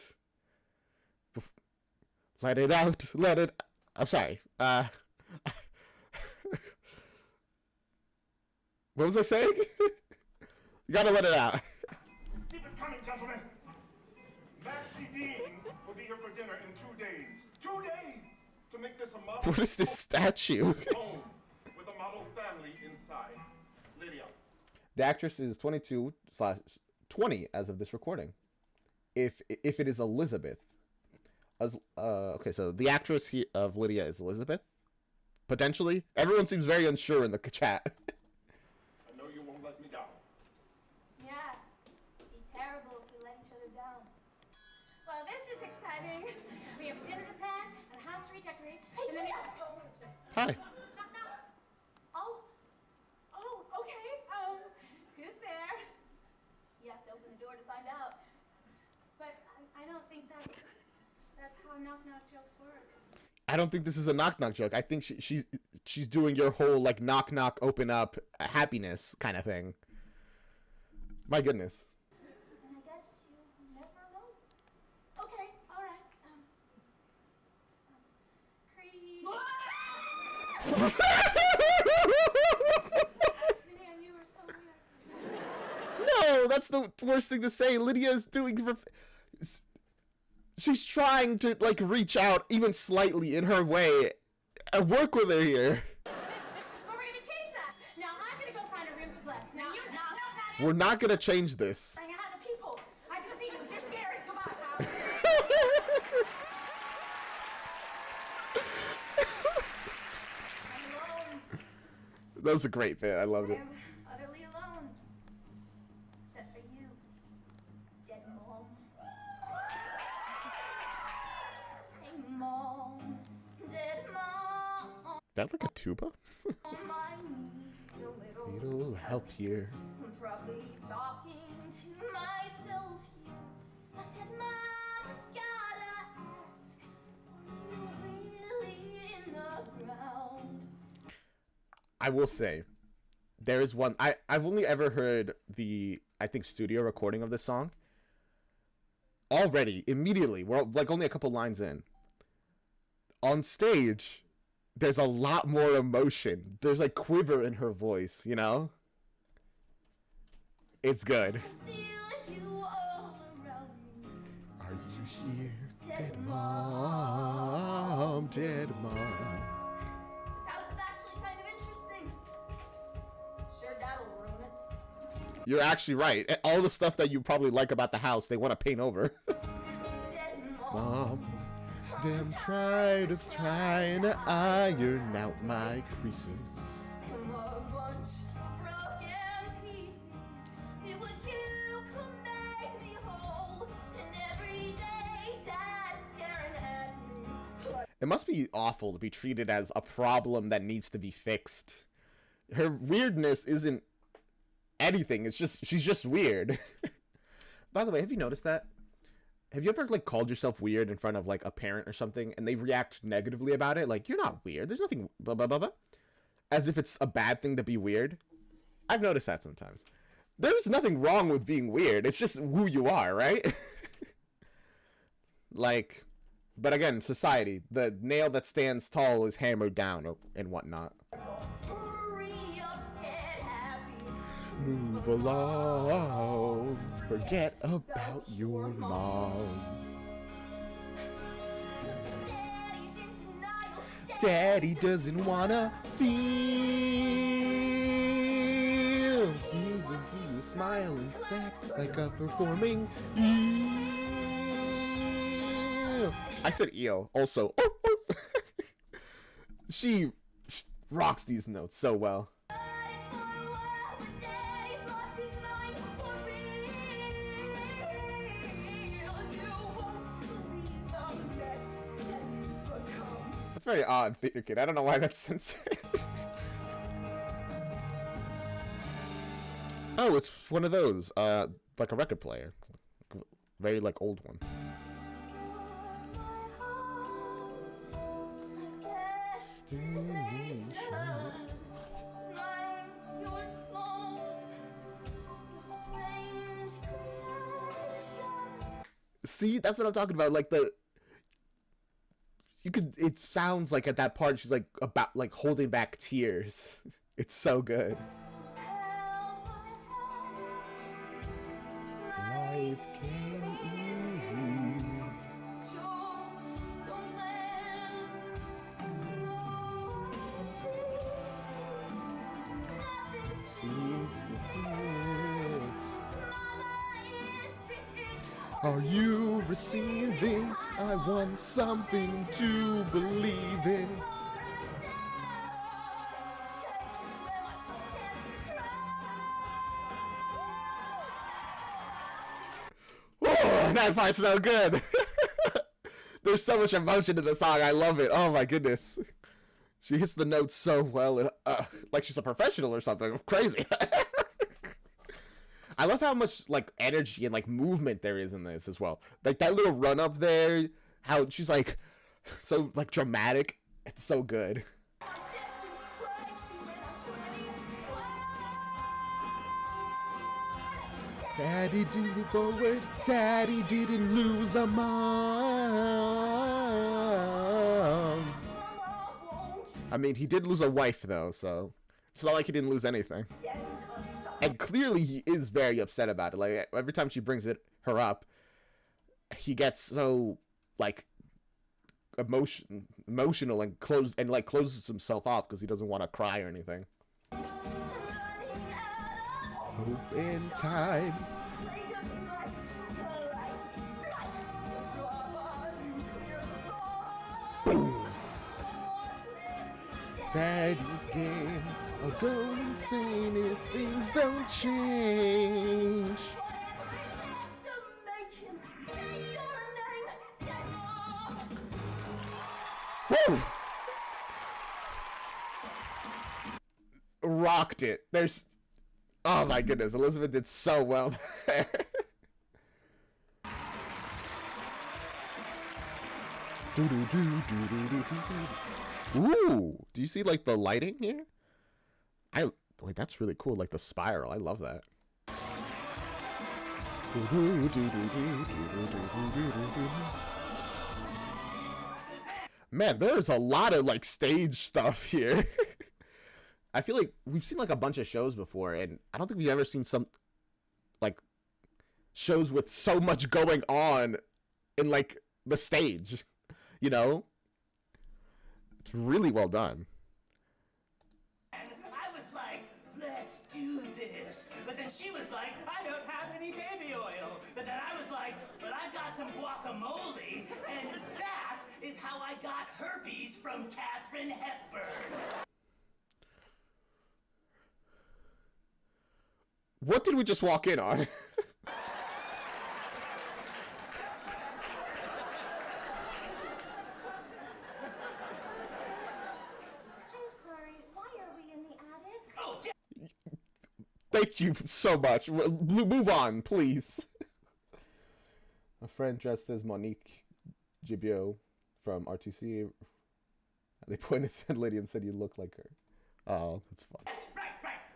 Let it out, let it... I'm sorry, what was I saying? You gotta let it out. Keep it coming, gentlemen! Maxie Dean will be here for dinner in 2 days. 2 days! To make this a model... What is this statue? home with a model family inside. Lydia. The actress is 22/20 as of this recording. If it is Elizabeth. Okay, so the actress of Lydia is Elizabeth? Potentially? Everyone seems very unsure in the chat. I know you won't let me down. Yeah, it'd be terrible if we let each other down. Well, this is exciting. We have dinner to plan and a house to redecorate. Hey, and then Delia! Hi. Knock, knock. Oh, okay. Who's there? You have to open the door to find out. But I don't think that's how knock-knock jokes work. I don't think this is a knock-knock joke. I think she's doing your whole, like, knock-knock, open up, happiness kind of thing. My goodness. And I guess you never know. Okay, all right. Creed. Lydia, you are so weird. No, that's the worst thing to say. Lydia is doing... She's trying to, like, reach out even slightly in her way and work with her here. But we're gonna change that. Now I'm gonna go find a room to bless. Now you, no, not it. We're not gonna change this. Bring out the people. I can see you. You're scary. Goodbye, pal. I'm alone. That was a great bit. I loved I it. am utterly alone. Except for you, dead mom. Hey, mom. Dead mom. That like a tuba? I need a Little help here. I'm probably talking to myself here. But dead mom, gotta ask, are you really in the ground? I will say, there is one... I've only ever heard the, I think, studio recording of this song. Already, immediately, we're like only a couple lines in. On stage, there's a lot more emotion. There's like quiver in her voice, you know? It's good. Feel you all around me. Are you here? Dead mom, dead mom. This house is actually kind of interesting. Sure, Dad'll ruin it. You're actually right. All the stuff that you probably like about the house, they want to paint over. Dead mom. I'm trying to iron out my creases. I'm a bunch of broken pieces. It was you who made me whole. And every day, Dad's staring at me. It must be awful to be treated as a problem that needs to be fixed. Her weirdness isn't anything. It's just, she's just weird. By the way, have you noticed that? Have you ever, like, called yourself weird in front of, like, a parent or something, and they react negatively about it? Like, you're not weird. There's nothing blah, blah, blah, blah. As if it's a bad thing to be weird. I've noticed that sometimes. There's nothing wrong with being weird. It's just who you are, right? Like, but again, society. The nail that stands tall is hammered down and whatnot. Hurry up, get happy. Move along. Forget about your mom. Daddy's in denial. Daddy doesn't wanna feel. He was smiling sad like a performing eel. I said eel. Also, she rocks these notes so well. That's very odd, Theater Kid. I don't know why that's censored. Oh, it's one of those, like a record player. Very, like, old one. See, that's what I'm talking about. Like it sounds like at that part she's like about like holding back tears. It's so good. Life came easy. Seems to fit. Are you receiving? I want something to believe in. Oh, that part's so good. There's so much emotion in the song. I love it. Oh my goodness. She hits the notes so well, and like she's a professional or something. Crazy. I love how much like energy and like movement there is in this as well. Like that little run up there, how she's like so like dramatic. It's so good. Daddy did it forward. Daddy didn't lose a mom. I mean, he did lose a wife though, so it's not like he didn't lose anything. And clearly he is very upset about it. Like every time she brings her up, he gets so like emotional and closes himself off because he doesn't want to cry or anything. Hope in time. Daddy's game. I'll go insane if things don't change. Woo! Rocked it. There's... Oh my goodness, Elizabeth did so well there. Ooh, do you see like the lighting here? Wait, that's really cool. Like the spiral, I love that. Man, there's a lot of like stage stuff here. I feel like we've seen like a bunch of shows before, and I don't think we've ever seen some like shows with so much going on in like the stage, you know? It's really well done. And I was like, let's do this. But then she was like, I don't have any baby oil. But then I was like, but I've got some guacamole. And that is how I got herpes from Katharine Hepburn. What did we just walk in on? Thank you so much. Move on, please. A friend dressed as Monique Gibeau from RTC. They pointed at Lydia and said you look like her. Oh, that's fun. Yes, right.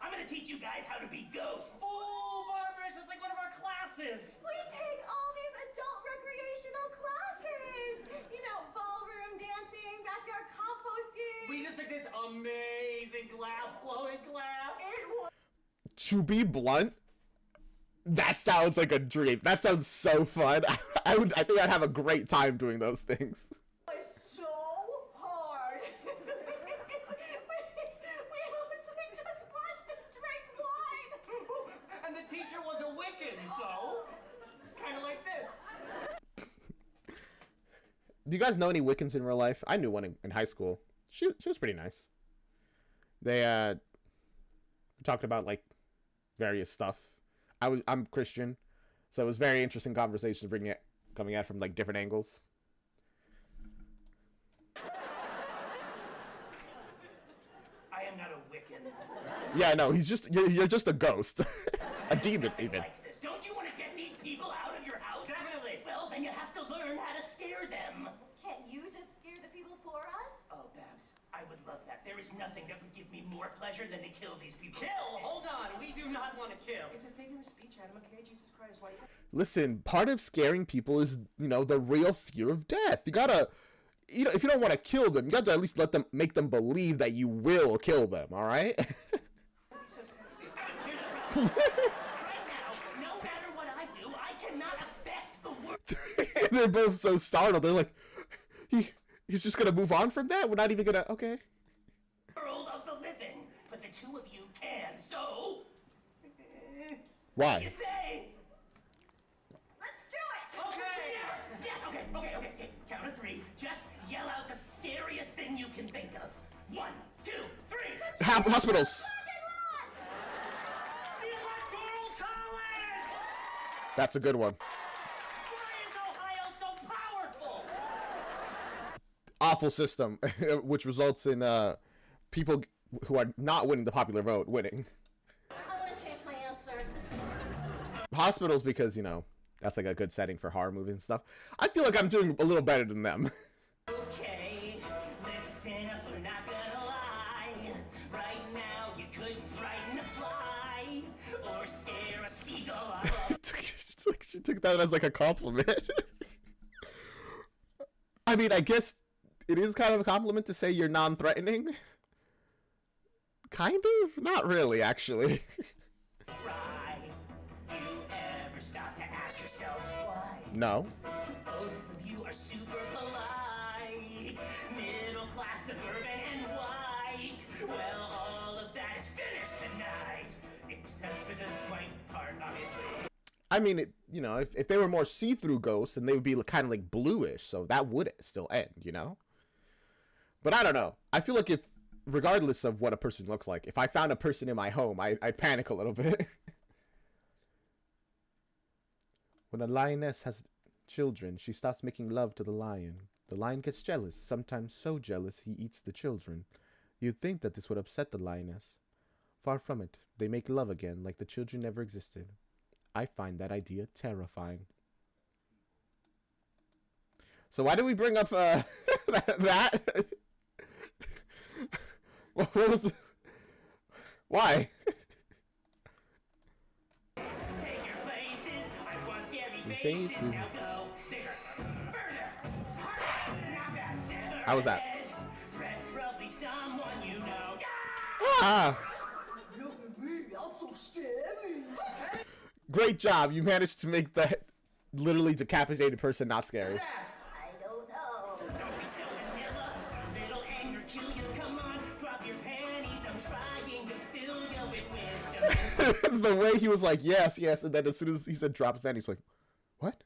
I'm gonna teach you guys how to be ghosts. Oh, Barbara, it's just like one of our classes. We take all these adult recreational classes. You know, ballroom dancing, backyard composting. We just took this amazing glass-blowing class. It was... To be blunt, that sounds like a dream. That sounds so fun. I think I'd have a great time doing those things. It was so hard. we mostly just watched him drink wine. And the teacher was a Wiccan, so kind of like this. Do you guys know any Wiccans in real life? I knew one in high school. She was pretty nice. They talked about like various stuff. I'm Christian, so it was very interesting conversations coming at from like different angles. I'm not a Wiccan. Yeah, no, he's just you're just a ghost, a demon Nothing even. like this. Don't you want to get these people out of your house? Definitely. Well, then you have to learn how to scare them. Can't you just scare the people for us? Oh, Babs, I would love that. There is nothing that would give me more pleasure than to kill these people. Kill? Hold on. We do not want to kill. It's a figure of speech, Adam. Okay, Jesus Christ, why? Listen, part of scaring people is, you know, the real fear of death. You gotta, you know, if you don't want to kill them, you got to at least make them believe that you will kill them. All right. So sexy. Here's the problem. Right now, no matter what I do, I cannot affect the world. They're both so startled. They're like, he's just gonna move on from that. We're not even gonna. Okay. World of the living, but the two of you can. So, Why? you say? Let's do it! Okay. Yes. Okay. Count of three. Just yell out the scariest thing you can think of. 1, 2, 3. Hospitals. The Electoral College! That's a good one. Why is Ohio so powerful? Awful system, which results in people who are not winning the popular vote winning. I want to change my answer. Hospitals, because, you know, that's like a good setting for horror movies and stuff. I feel like I'm doing a little better than them. Okay, listen up, I'm not gonna lie. Right now, you couldn't frighten a fly or scare a seagull. She took that as like a compliment. I mean, I guess it is kind of a compliment to say you're non-threatening. Kind of? Not really, actually. Right. You ever stop to ask yourselves why? No. Both of you are super polite, middle class, suburban, and white. Well, all of that is finished tonight, except for the white part, obviously. I mean, you know, if they were more see-through ghosts, then they would be kind of like bluish, so that would still end, you know? But I don't know. I feel like if, regardless of what a person looks like, if I found a person in my home, I'd panic a little bit. When a lioness has children, she stops making love to the lion. The lion gets jealous, sometimes so jealous he eats the children. You'd think that this would upset the lioness. Far from it. They make love again, like the children never existed. I find that idea terrifying. So why did we bring up that? What was the... Why? Take your places. I want scary Faces. faces. Now go bigger, further, harder. Knock that tether How was that? ahead. Preferably someone you know. Ah! Look at me, I'm so scary. Great job. You managed to make that literally decapitated person not scary. I don't know. Don't be so vanilla. A little anger kill you. Come on, drop your panties. I'm trying to fill you with wisdom. The way he was like, yes, yes, and then as soon as he said drop his pen, he's like, what?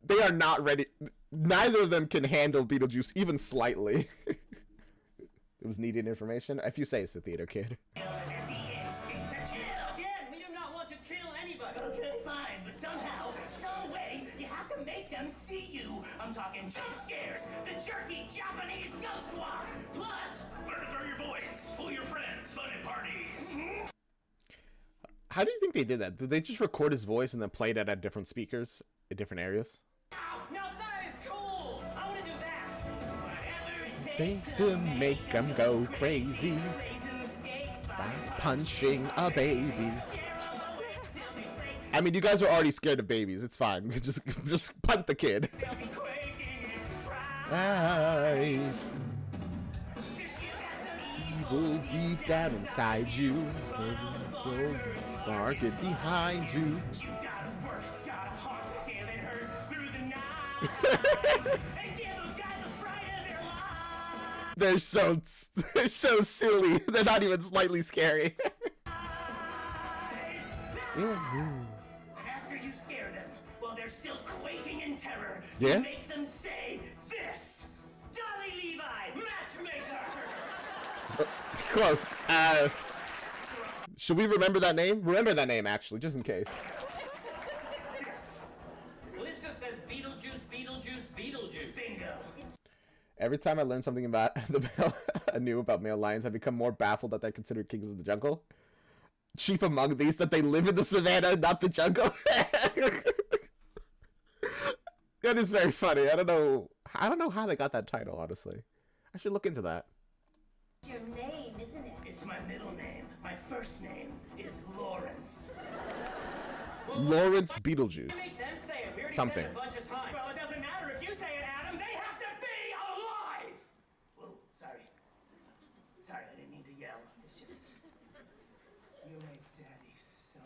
They are not ready. Neither of them can handle Beetlejuice even slightly. It was needed information. If you say it's a theater kid. And the instinct to kill. Again, we do not want to kill anybody. Okay, fine, but somehow, some way, you have to make them see you. I'm talking jump scares, the jerky Japanese ghost walk, plus learn to throw your voice, fool your friends, fun at parties. How do you think they did that? Did they just record his voice and then play it at different speakers in different areas? Now that is cool. I want to do that. Whatever it Things to make them go crazy. raising the stakes By punching a baby. I mean, you guys are already scared of babies. It's fine. Just punt the kid. they'll be quaking in pride. Life, evil deep down inside you. Barking behind you. You gotta work, gotta hustle till it hurts through the night. And give those guys the fright of their lives. They're so silly. They're not even slightly scary. And after you scare them, while they're still quaking in terror, Yeah? you make them say this. Dolly Levi, matchmaker. Close. Should we remember that name? Remember that name, actually, just in case. This. Well, this just says Beetlejuice, Beetlejuice, Beetlejuice. Bingo. Every time I learn something about the anew about male lions have become more baffled that they're considered kings of the jungle. Chief among these, that they live in the savannah, not the jungle. That is very funny. I don't know how they got that title, honestly. I should look into that. It's your name, isn't it? It's my middle name. My first name is Lawrence. Lawrence Beetlejuice. Make them say it. We already Something. said it a bunch of times. Well, it doesn't matter if you say it, Adam. They have to be alive! Whoa, sorry. Sorry, I didn't mean to yell. It's just... You make Daddy so...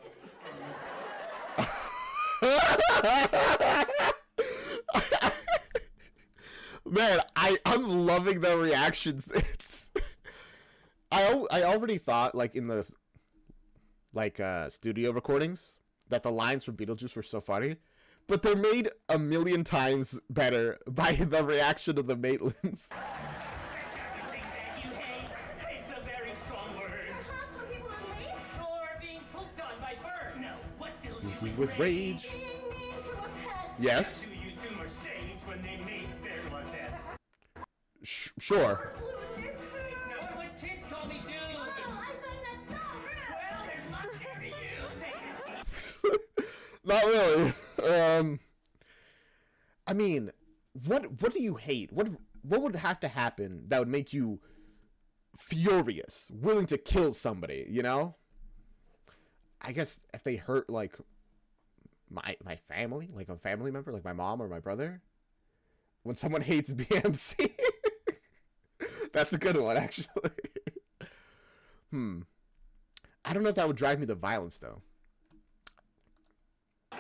Man, I'm loving the reactions. It's I already thought, like, in the studio recordings, that the lines from Beetlejuice were so funny, but they're made a million times better by the reaction of the Maitlands. There's certain things that you hate. It's a very strong word. Perhaps when people are late, Or being pooped on by birds. No, what fills you With rage. being mean to a pet. Yes. Do use humor sage when they made Beetlejuice. Sure. Gluten is food. It's not what kids call me, dude. Oh, I find that so rude. Well, there's lots there to use. Take it. Not really. I mean, what do you hate? What would have to happen that would make you furious, willing to kill somebody, you know? I guess if they hurt, like, my family, like a family member, like my mom or my brother. When someone hates BMC. That's a good one, actually. I don't know if that would drive me to violence, though. Give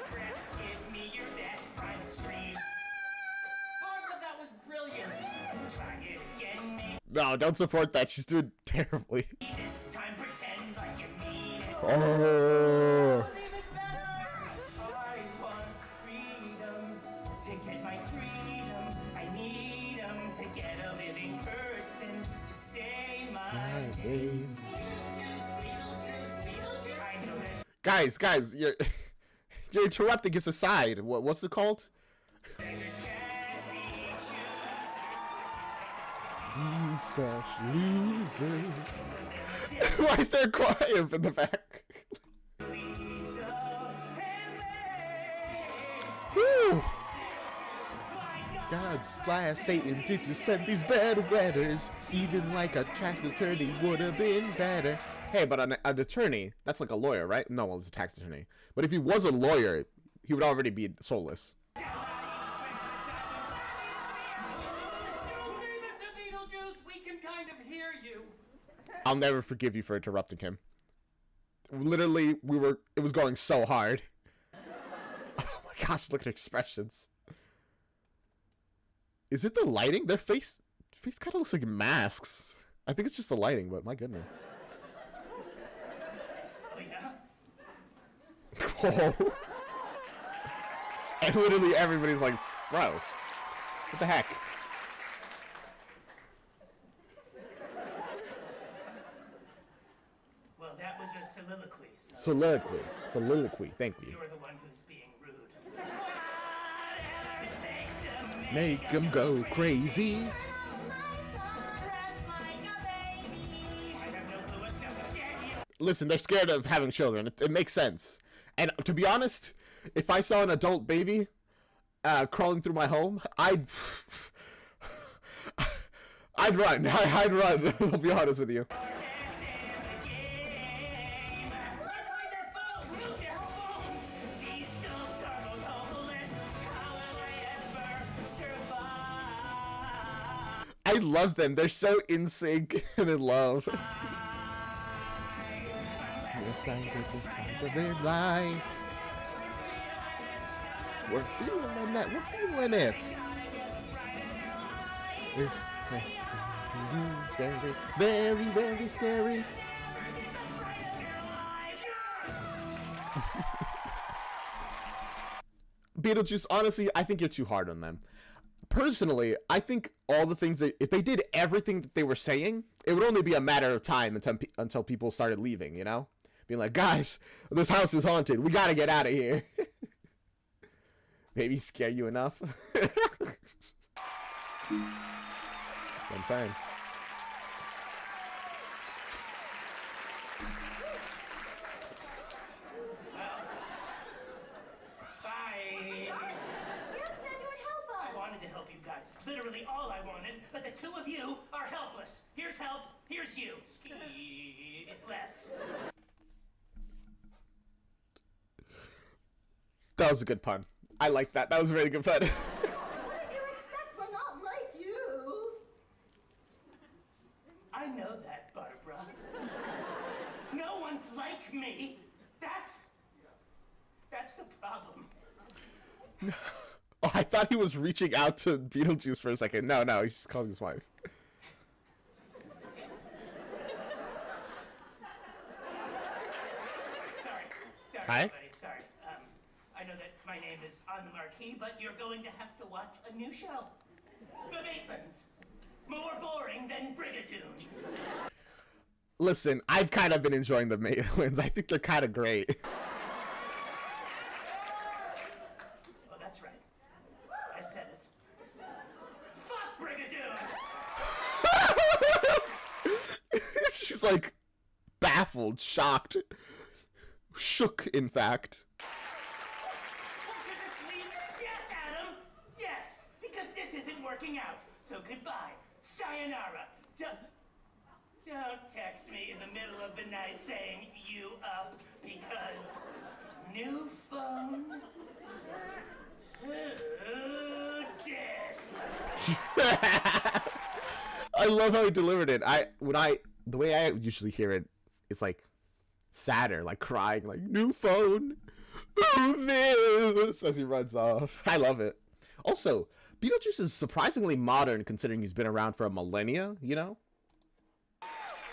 me your best private scream. Barbara, that was brilliant. Try it again, maybe No, don't support that. She's doing terribly. this time pretend like you mean it. Oh. Even better. I want freedom. To get my freedom, I need 'em to get a living person to say my name. I know that Guys, you're interrupting his aside. What's it called? beggars can't be Be such losers. Why is there a choir in the back? Whew. God slash Satan, did you send these bad letters? Even like a tax attorney would have been better. Hey, but an attorney, that's like a lawyer, right? No, well, it's a tax attorney. But if he was a lawyer, he would already be soulless. Hey, Mr. Beetlejuice, we can kind of hear you. I'll never forgive you for interrupting him. Literally, it was going so hard. Oh my gosh, look at their expressions. Is it the lighting? Their face kind of looks like masks. I think it's just the lighting, but my goodness. Oh, yeah? Whoa. And literally everybody's like, bro, what the heck? Well, that was a soliloquy, so Soliloquy, thank you. you're the one who's being rude. Whatever it takes to Make them go crazy. I have no clue what's gonna get you. Listen, they're scared of having children. It makes sense. And to be honest, if I saw an adult baby crawling through my home, I'd run. I'd run. I'll be honest with you. It's in the game. Let's hide their phones. Screw their phones. These dogs are both hopeless. How will they ever survive? I love them. They're so in sync and in love. Their lives. We're feeling that. We're feeling it. It's very, very scary. Beetlejuice, honestly, I think you're too hard on them. Personally, I think all the things that, if they did everything that they were saying, it would only be a matter of time until people started leaving, you know? Being like, guys, this house is haunted. We gotta get out of here. Maybe scare you enough. That's what I'm saying. That's literally all I wanted, but the two of you are helpless. Here's help, here's you. It's less. That was a good pun. I like that. That was a very good pun. What did you expect? We're not like you. I know that, Barbara. No one's like me. That's the problem. Oh, I thought he was reaching out to Beetlejuice for a second. No, he's just calling his wife. Sorry, Hi? everybody. Sorry. I know that my name is on the marquee, but you're going to have to watch a new show. The Maitlands. More boring than Brigadoon. Listen, I've kind of been enjoying the Maitlands. I think they're kind of great. Oh, that's right. I said it. Fuck Brigadoon! She's like baffled, shocked, shook, in fact. Won't you just leave? Yes, Adam. Yes, because this isn't working out. So goodbye. Sayonara. Don't text me in the middle of the night saying you up because new phone. Who dis? I love how he delivered it. The way I usually hear it, it's like sadder, like crying, like new phone. Who this? As he runs off. I love it. Also, Beetlejuice is surprisingly modern considering he's been around for a millennia, you know?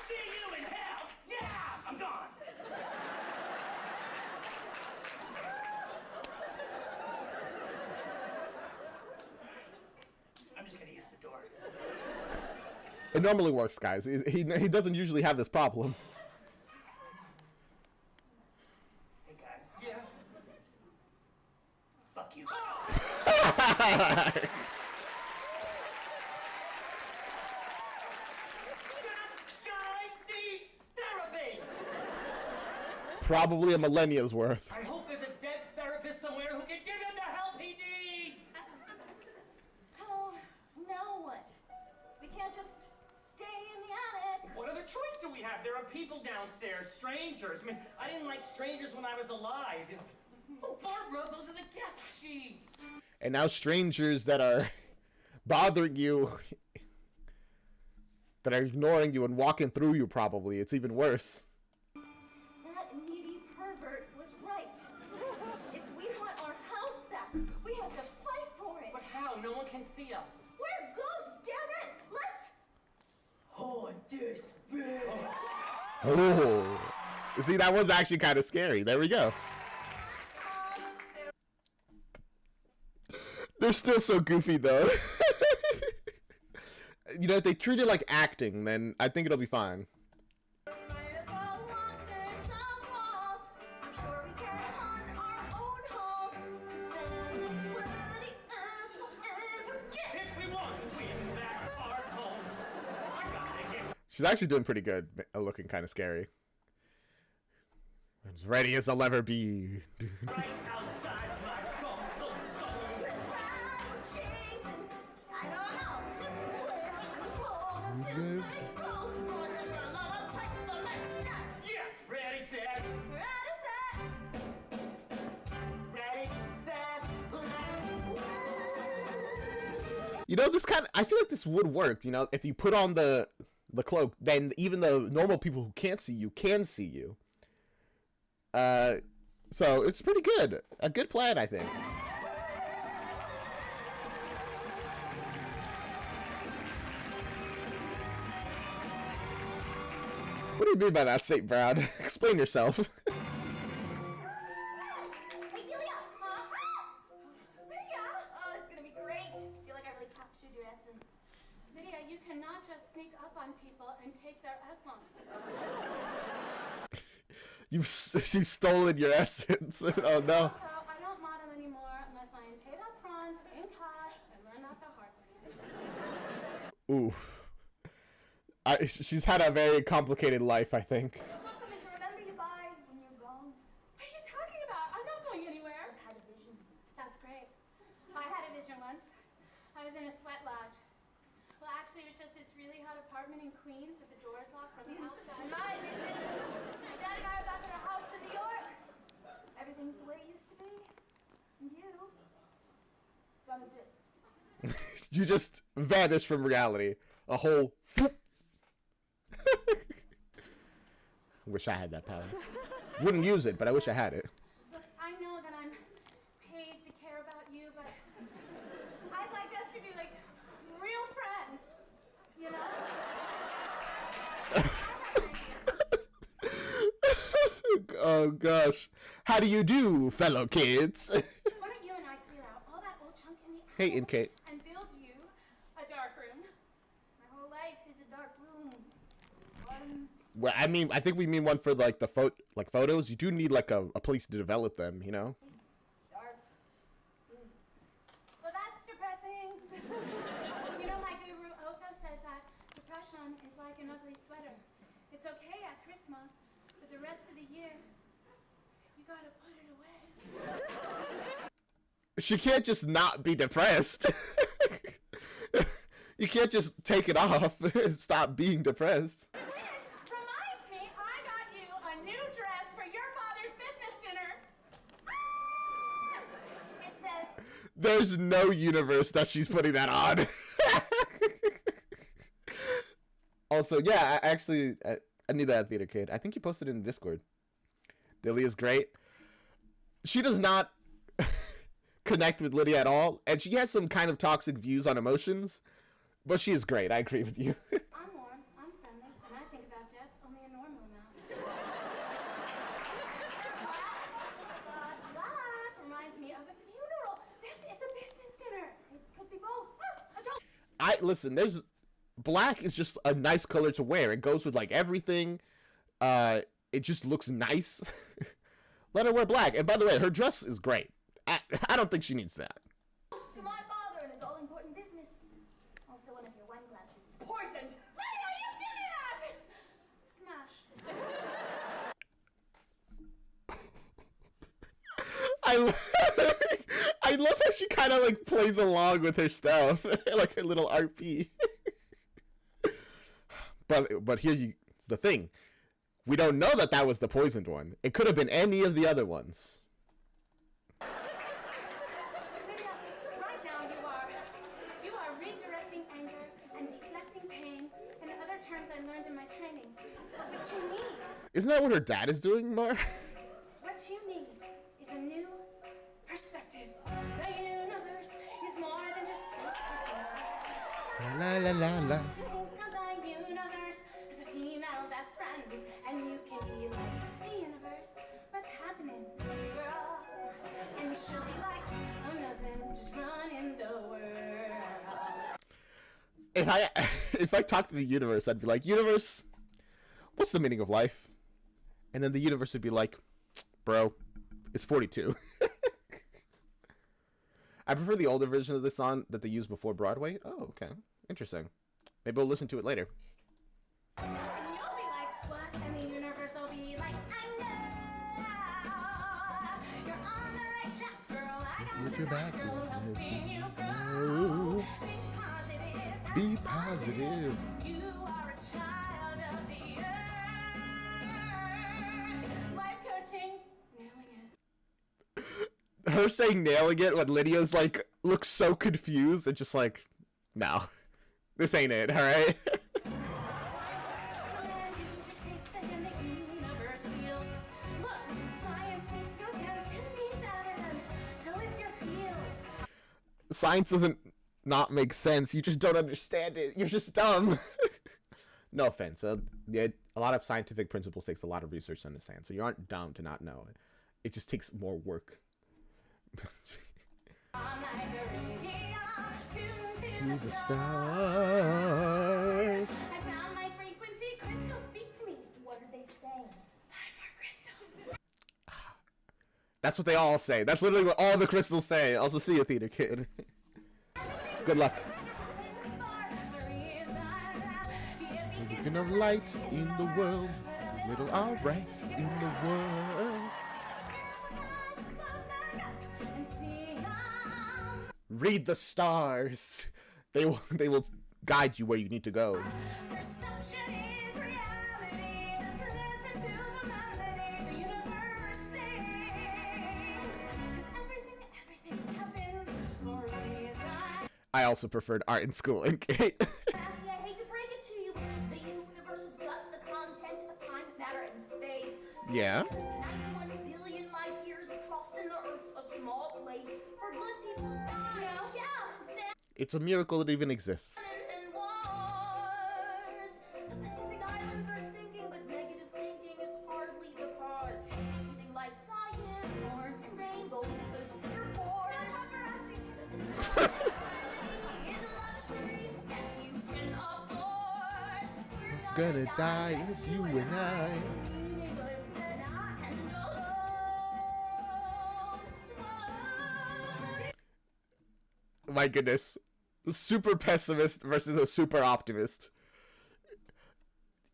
See you in hell! Yeah! I'm gone! I'm just gonna use the door. It normally works, guys. He doesn't usually have this problem. Hey guys. Yeah. Fuck you. Guy needs therapy. Probably a millennia's worth. I hope there's a dead therapist somewhere who can give him the help he needs. So, now what? We can't just stay in the attic. What other choice do we have? There are people downstairs, strangers. I mean, I didn't like strangers when I was alive. Oh, Barbara, those are the guest sheets. And now strangers that are bothering you, that are ignoring you and walking through you, probably. It's even worse. That needy pervert was right. If we want our house back, we have to fight for it. But how? No one can see us. We're ghosts, damn it! Let's... Hold this bitch. Oh. See, that was actually kind of scary. There we go. They're still so goofy, though. You know, if they treat it like acting, then I think it'll be fine. Might as well walk through some walls. I'm sure we can haunt our own halls. Somebody else will ever get. If we want to win back our home, I gotta get. She's actually doing pretty good, looking kind of scary. As ready as I'll ever be. Right outside my comfort zone. Ride with chains and I don't know, just hold until they go. Take the next step. Yes, ready, set. Ready, set. Ready, set, You know, I feel like this would work, you know, if you put on the cloak, then even the normal people who can't see you can see you. So it's pretty good. A good plan, I think. What do you mean by that, St. Brown? Explain yourself. Hey, Delia! Lydia! Oh, it's gonna be great. I feel like I really captured your essence. Lydia, you cannot just sneak up on people and take their essence. You've stolen your essence. Oh no. Also, I don't model anymore unless I am paid up front, in cash, and learn that the hard way. Ooh. She's had a very complicated life, I think. Just want something to remember you by when you're gone. What are you talking about? I'm not going anywhere. I've had a vision. That's great. I had a vision once. I was in a sweat lodge. Well, actually, it was just this really hot apartment in Queens with the doors locked from the outside. My vision. My dad and I are back at our house in New York. Everything's the way it used to be. And you don't exist. You just vanish from reality. A whole. Wish I had that power. Wouldn't use it, but I wish I had it. Look, I know that I'm paid to care about you, but I'd like us to be like real friends, you know? Oh gosh. How do you do, fellow kids? Why don't you and I clear out all that old junk in the attic Hey, Kate. and build you a dark room? My whole life is a dark room. One. Well, I mean, I think we mean one for like the photos. You do need like a place to develop them, you know? Dark room. Well, that's depressing. You know, my guru Otho says that depression is like an ugly sweater. It's okay at Christmas, but the rest of the year, you gotta put it away. She can't just not be depressed. You can't just take it off and stop being depressed. Which reminds me, I got you a new dress for your father's business dinner. Ah! It says, There's no universe that she's putting that on. Also, yeah, I knew that theater kid. I think you posted it in Discord. Delia's great. She does not connect with Lydia at all, and she has some kind of toxic views on emotions, but she is great. I agree with you. I'm warm, I'm friendly, and I think about death only a normal amount. Black reminds me of a funeral. This is a business dinner. It could be both. Adult. Listen, there's black is just a nice color to wear. It goes with like everything. It just looks nice. Let her wear black. And by the way, her dress is great. I don't think she needs that. To my father and his all-important business. Also, one of your wine glasses is poisoned. Lydia, you give me that! Smash. I love how she kind of like plays along with her stuff, like her little RP. But here's the thing: we don't know that was the poisoned one. It could have been any of the other ones. Lydia, right now you are redirecting anger and deflecting pain and other terms I learned in my training. But what you need, Isn't that what her dad is doing, Mar? what you need is a new perspective. The universe is more than just space. La la la la. Just think of the universe as a female best friend, and you can be like the universe. What's happening, girl? And she'll be like, oh nothing, just running the world. If I talked to the universe, I'd be like, universe, what's the meaning of life? And then the universe would be like, bro, it's 42. I prefer the older version of this song that they used before Broadway. Oh, okay. Interesting. Maybe we'll listen to it later. And you'll be like, what? And the universe will be like, I know. You're on the right track, girl. I got your back, girl. Helping you grow. Be positive. Be positive. You are a child of the earth. Life coaching, nailing it. Her saying nailing it when Lydia's like, looks so confused and just like, no, this ain't it, alright? Science doesn't not make sense. You just don't understand it. You're just dumb. No offense. A lot of scientific principles takes a lot of research to understand. So you aren't dumb to not know it. It just takes more work. To the stars. I found my frequency. Crystals speak to me. What did they say? Buy more crystals. That's what they all say. That's literally what all the crystals say. Also, see you, theater kid. Good luck. Beacon of light in the world. Little alright in the world. Read the stars. They will guide you where you need to go. Perception is reality. Just listen to the melody. The universe sings. 'Cause everything happens for a reason. I also preferred art in school. Okay. Ashley, I hate to break it to you, but the universe is just the content of time, matter, and space. Yeah. 91 billion light years crossing the Earth's a small place for good people to die. Yeah, then It's a miracle it even exists. and wars. The Pacific Islands are sinking, but negative thinking is hardly the cause. Breathing life science, horns and rainbows, 'cause you're bored. Immortality is a luxury that you can afford. You're Gonna die, it's you and I. Meaningless and alone. My goodness. A super pessimist versus a super optimist.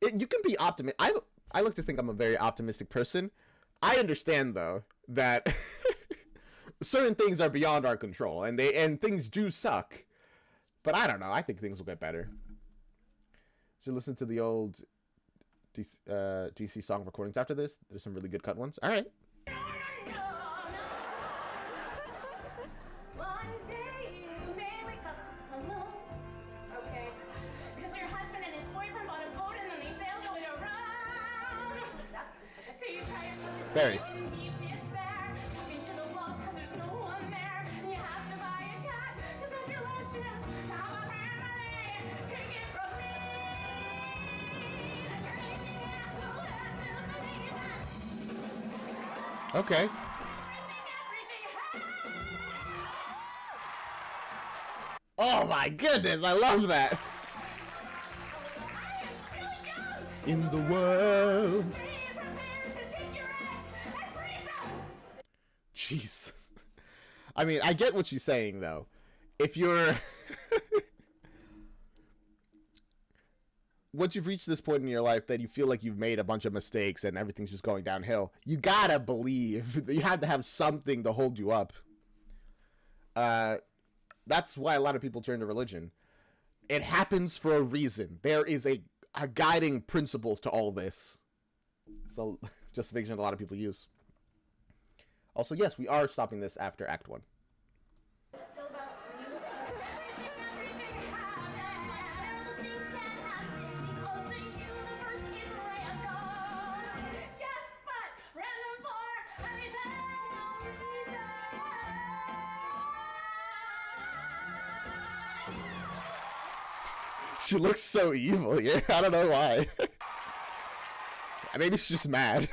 You can be optimistic. I like to think I'm a very optimistic person. I understand though that certain things are beyond our control and things do suck. But I don't know. I think things will get better. Should listen to the old DC song recordings after this. There's some really good cut ones. All right. One day you may wake up alone. Okay. Because your husband and his boyfriend bought a boat and then they sailed away around. That's specific. So you try yourself to Very. sleep in deep despair. Talking to the walls because there's no one there. And you have to buy a cat because that's your last chance. Have a family. Take it from me. The crazy ass will have to believe that Okay. everything Oh my goodness, I love that. I am still young. In the world. Be prepared to take your ex and freeze them. Jesus. I mean, I get what she's saying though. If you're once you've reached this point in your life that you feel like you've made a bunch of mistakes and everything's just going downhill, you gotta believe. You have to have something to hold you up. That's why a lot of people turn to religion. It happens for a reason. There is a guiding principle to all this. So, justification that a lot of people use. Also, yes, we are stopping this after Act 1. It's still about you. Everything happens. Terrible things can happen because the universe is random. Yes, but random for a reason. She looks so evil here. I don't know why. Maybe she's just mad.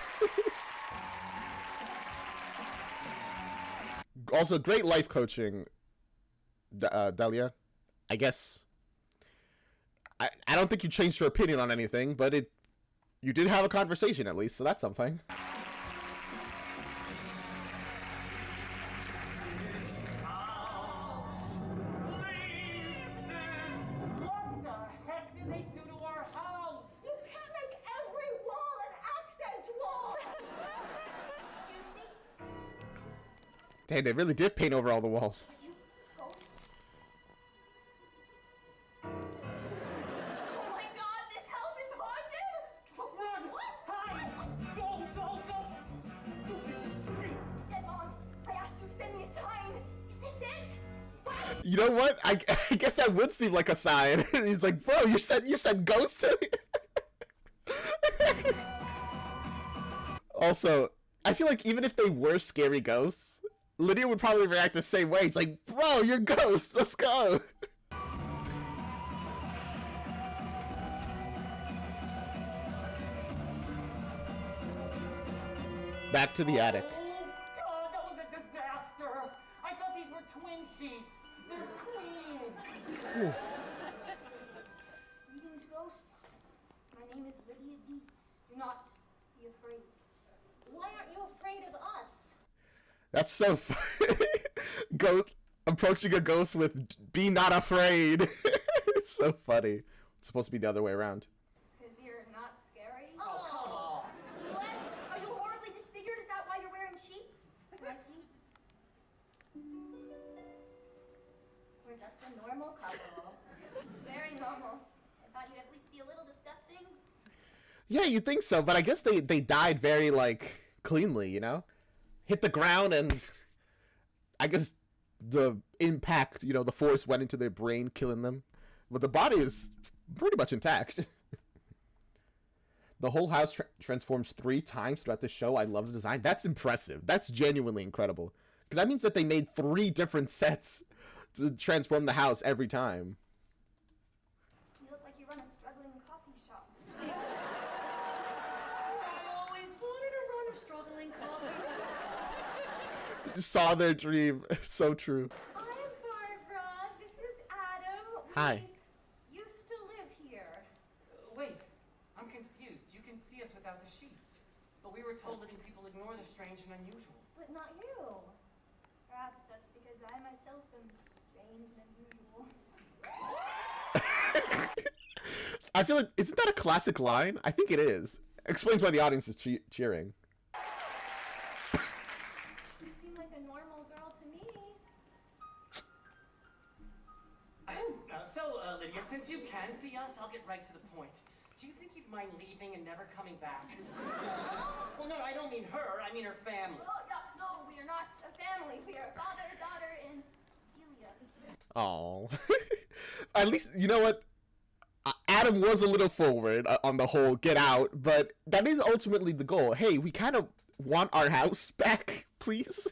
Also, great life coaching, Delia. I guess. I don't think you changed your opinion on anything, but you did have a conversation at least, so that's something. What the heck did they do to our house? You can't make every wall an accent wall. Excuse me? Dang, they really did paint over all the walls. Are you ghosts? Oh my god, this house is haunted! Run! What? Hide! Go! Go! Go! Dead Mom, I asked you to send me a sign. Is this it? Wait! You know what? I guess that would seem like a sign. He's like, bro, you said ghost to me. Also, I feel like even if they were scary ghosts, Lydia would probably react the same way. It's like, bro, you're ghosts. Let's go. Back to the attic. Oh, God, that was a disaster. I thought these were twin sheets. They're queens. Greetings, ghosts. My name is Lydia Dietz. Do not be afraid. Why aren't you afraid of us? That's so funny. Ghost approaching a ghost with "Be not afraid." It's so funny. It's supposed to be the other way around. Because you're not scary. Oh, come on. Les, are you horribly disfigured? Is that why you're wearing sheets? Can I see? We're just a normal couple. Very normal. I thought you'd at least be a little disgusting. Yeah, you think so, but I guess they died very, like, cleanly, you know? Hit the ground and I guess the impact, you know, the force went into their brain, killing them. But the body is pretty much intact. The whole house transforms 3 times throughout the show. I love the design. That's impressive. That's genuinely incredible. Because that means that they made 3 different sets to transform the house every time. You look like you run a struggling coffee shop. I always wanted to run a struggling coffee shop. You saw their dream. So true. I'm Barbara. This is Adam. Hi. We used to live here. Wait, I'm confused. You can see us without the sheets. But we were told letting people ignore the strange and unusual. But not you. Perhaps that's because I myself am strange and unusual. I feel like, isn't that a classic line? I think it is. Explains why the audience is cheering. You seem like a normal girl to me. Lydia, since you can see us, I'll get right to the point. Do you think you'd mind leaving and never coming back? Well, no, I don't mean her. I mean her family. Oh, yeah, no, we are not a family. We are father, daughter, and Delia. Oh. At least, you know what? Adam was a little forward on the whole get out, but that is ultimately the goal. Hey, we kind of want our house back, please.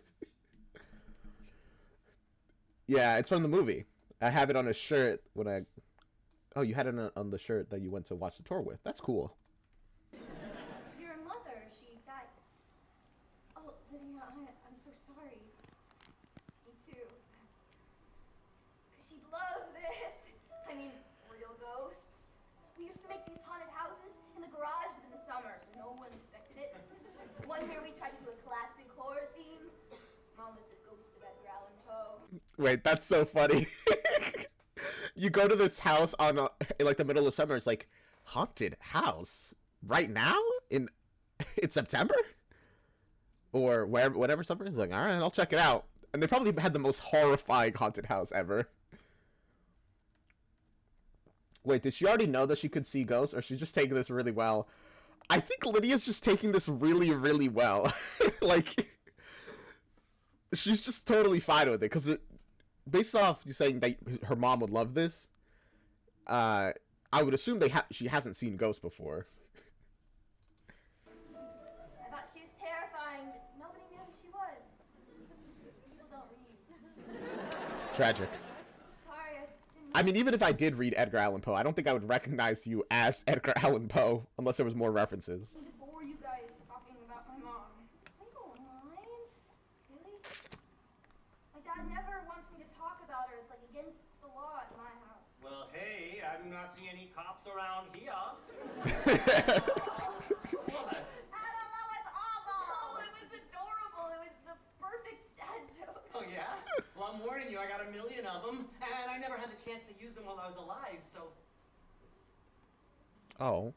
Yeah, it's from the movie. I have it on a shirt when I... Oh, you had it on the shirt that you went to watch the tour with. That's cool. Your mother, she died. Oh, Lydia, I'm so sorry. Me too. Because she'd love this. I mean, real ghosts. We used to make these haunted houses in the garage, but in the summer, so no one expected it. One year we tried to do a classic horror theme. Mom was the ghost of Edgar Allan Poe. Wait, that's so funny. You go to this house on in like the middle of summer. It's like haunted house right now in September or whatever summer is. Like, all right, I'll check it out. And they probably had the most horrifying haunted house ever. Wait, did she already know that she could see ghosts, or she's just taking this really well? I think Lydia's just taking this really, really well. Like, she's just totally fine with it because based off you saying that her mom would love this, I would assume she hasn't seen ghosts before. I thought she was terrifying, but nobody knew who she was. People don't read. Tragic. Sorry, I didn't. I mean, even if I did read Edgar Allan Poe, I don't think I would recognize you as Edgar Allan Poe unless there was more references. To bore you guys talking about my mom. I don't mind. Really? My dad never wants me to talk about her. It's like against the law at my house. Well, hey, I do not see any cops around here. What? Adam, that was awful! Oh, it was adorable. It was the perfect dad joke. Oh, yeah? Well, I'm warning you, I got a million of them, and I never had the chance to use them while I was alive, so... Oh.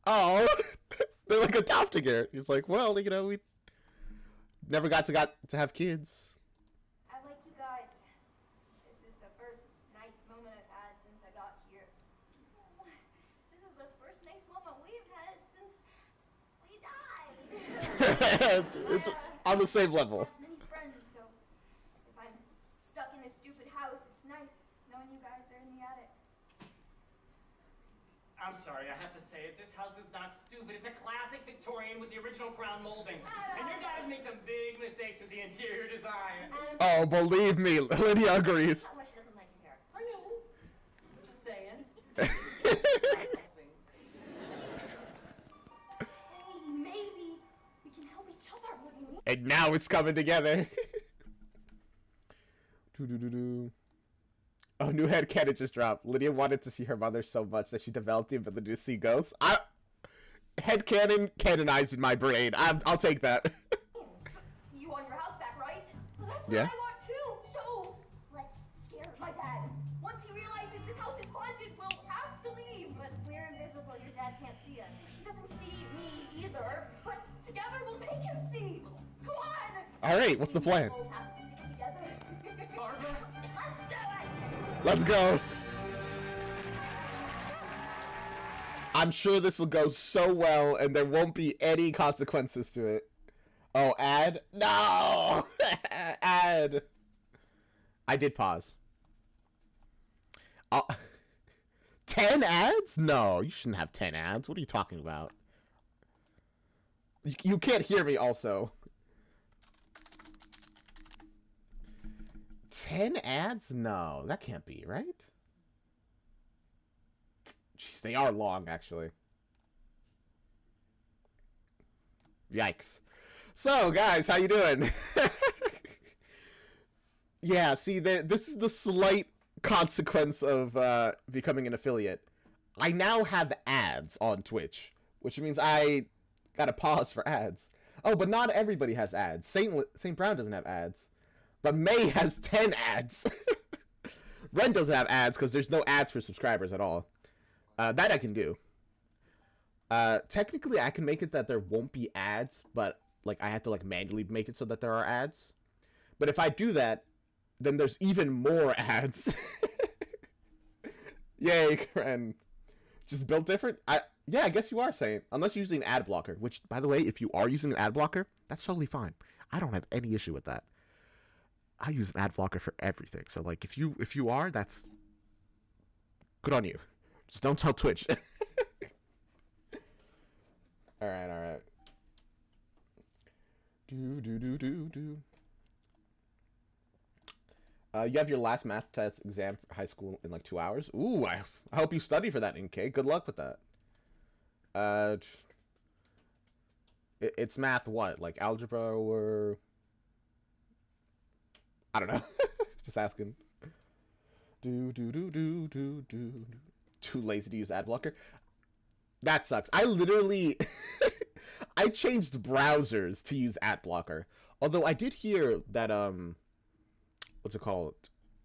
Oh! They're like adopting her. He's like, well, you know, we never got to have kids. I like you guys. This is the first nice moment I've had since I got here. This is the first nice moment we've had since we died. It's on the same level. I have many friends, so if I'm stuck in this stupid house, it's nice knowing you guys are in the attic. I'm sorry, I have to say it. This house is not stupid. It's a classic Victorian with the original crown moldings. And you guys made some big mistakes with the interior design. Oh, believe me, Lydia agrees. How much she doesn't like it here. I know. Just saying. Hey, maybe we can help each other. What do you mean? And now it's coming together. Doo-doo-doo-doo. Oh, new headcanon just dropped. Lydia wanted to see her mother so much that she developed the ability to see ghosts. Headcanon canonized in my brain. I'll take that. You want your house back, right? Well, that's Yeah. what I want too. So let's scare my dad. Once he realizes this house is haunted, we'll have to leave. But we're invisible. Your dad can't see us. He doesn't see me either. But together we'll make him see. Come on. All right, what's the plan? We'll have to stick together. Barbara? Let's do Let's go. I'm sure this will go so well and there won't be any consequences to it. Oh, ad? No! Ad. I did pause. 10 ads? No, you shouldn't have 10 ads. What are you talking about? You can't hear me also. 10 ads? No, that can't be, right? Jeez, they are long, actually. Yikes. So, guys, how you doing? Yeah, see, this is the slight consequence of becoming an affiliate. I now have ads on Twitch, which means I gotta pause for ads. Oh, but not everybody has ads. Saint Brown doesn't have ads, but May has 10 ads. Ren doesn't have ads because there's no ads for subscribers at all. That I can do. Technically, I can make it that there won't be ads, but like I have to like manually make it so that there are ads. But if I do that, then there's even more ads. Yay, Ren. Just built different? Yeah, I guess you are saying. Unless you're using an ad blocker, which, by the way, if you are using an ad blocker, that's totally fine. I don't have any issue with that. I use an ad blocker for everything. So, like, if you are, that's good on you. Just don't tell Twitch. Alright. Do. You have your last math test exam for high school in like 2 hours. Ooh, I hope you study for that, NK. Good luck with that. It's math what? Like algebra or... I don't know. Just asking. Do. Too lazy to use ad blocker. That sucks. I literally... I changed browsers to use ad blocker. Although I did hear that, what's it called?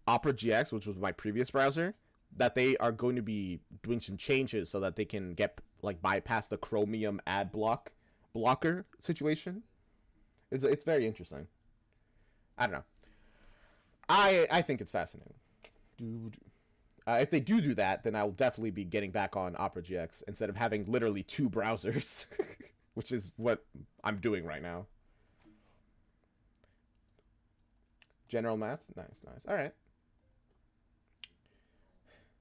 Opera GX, which was my previous browser, that they are going to be doing some changes so that they can get, like, bypass the Chromium ad blocker situation. It's very interesting. I don't know. I think it's fascinating. If they do that, then I will definitely be getting back on Opera GX instead of having literally 2 browsers, which is what I'm doing right now. General math? Nice. All right.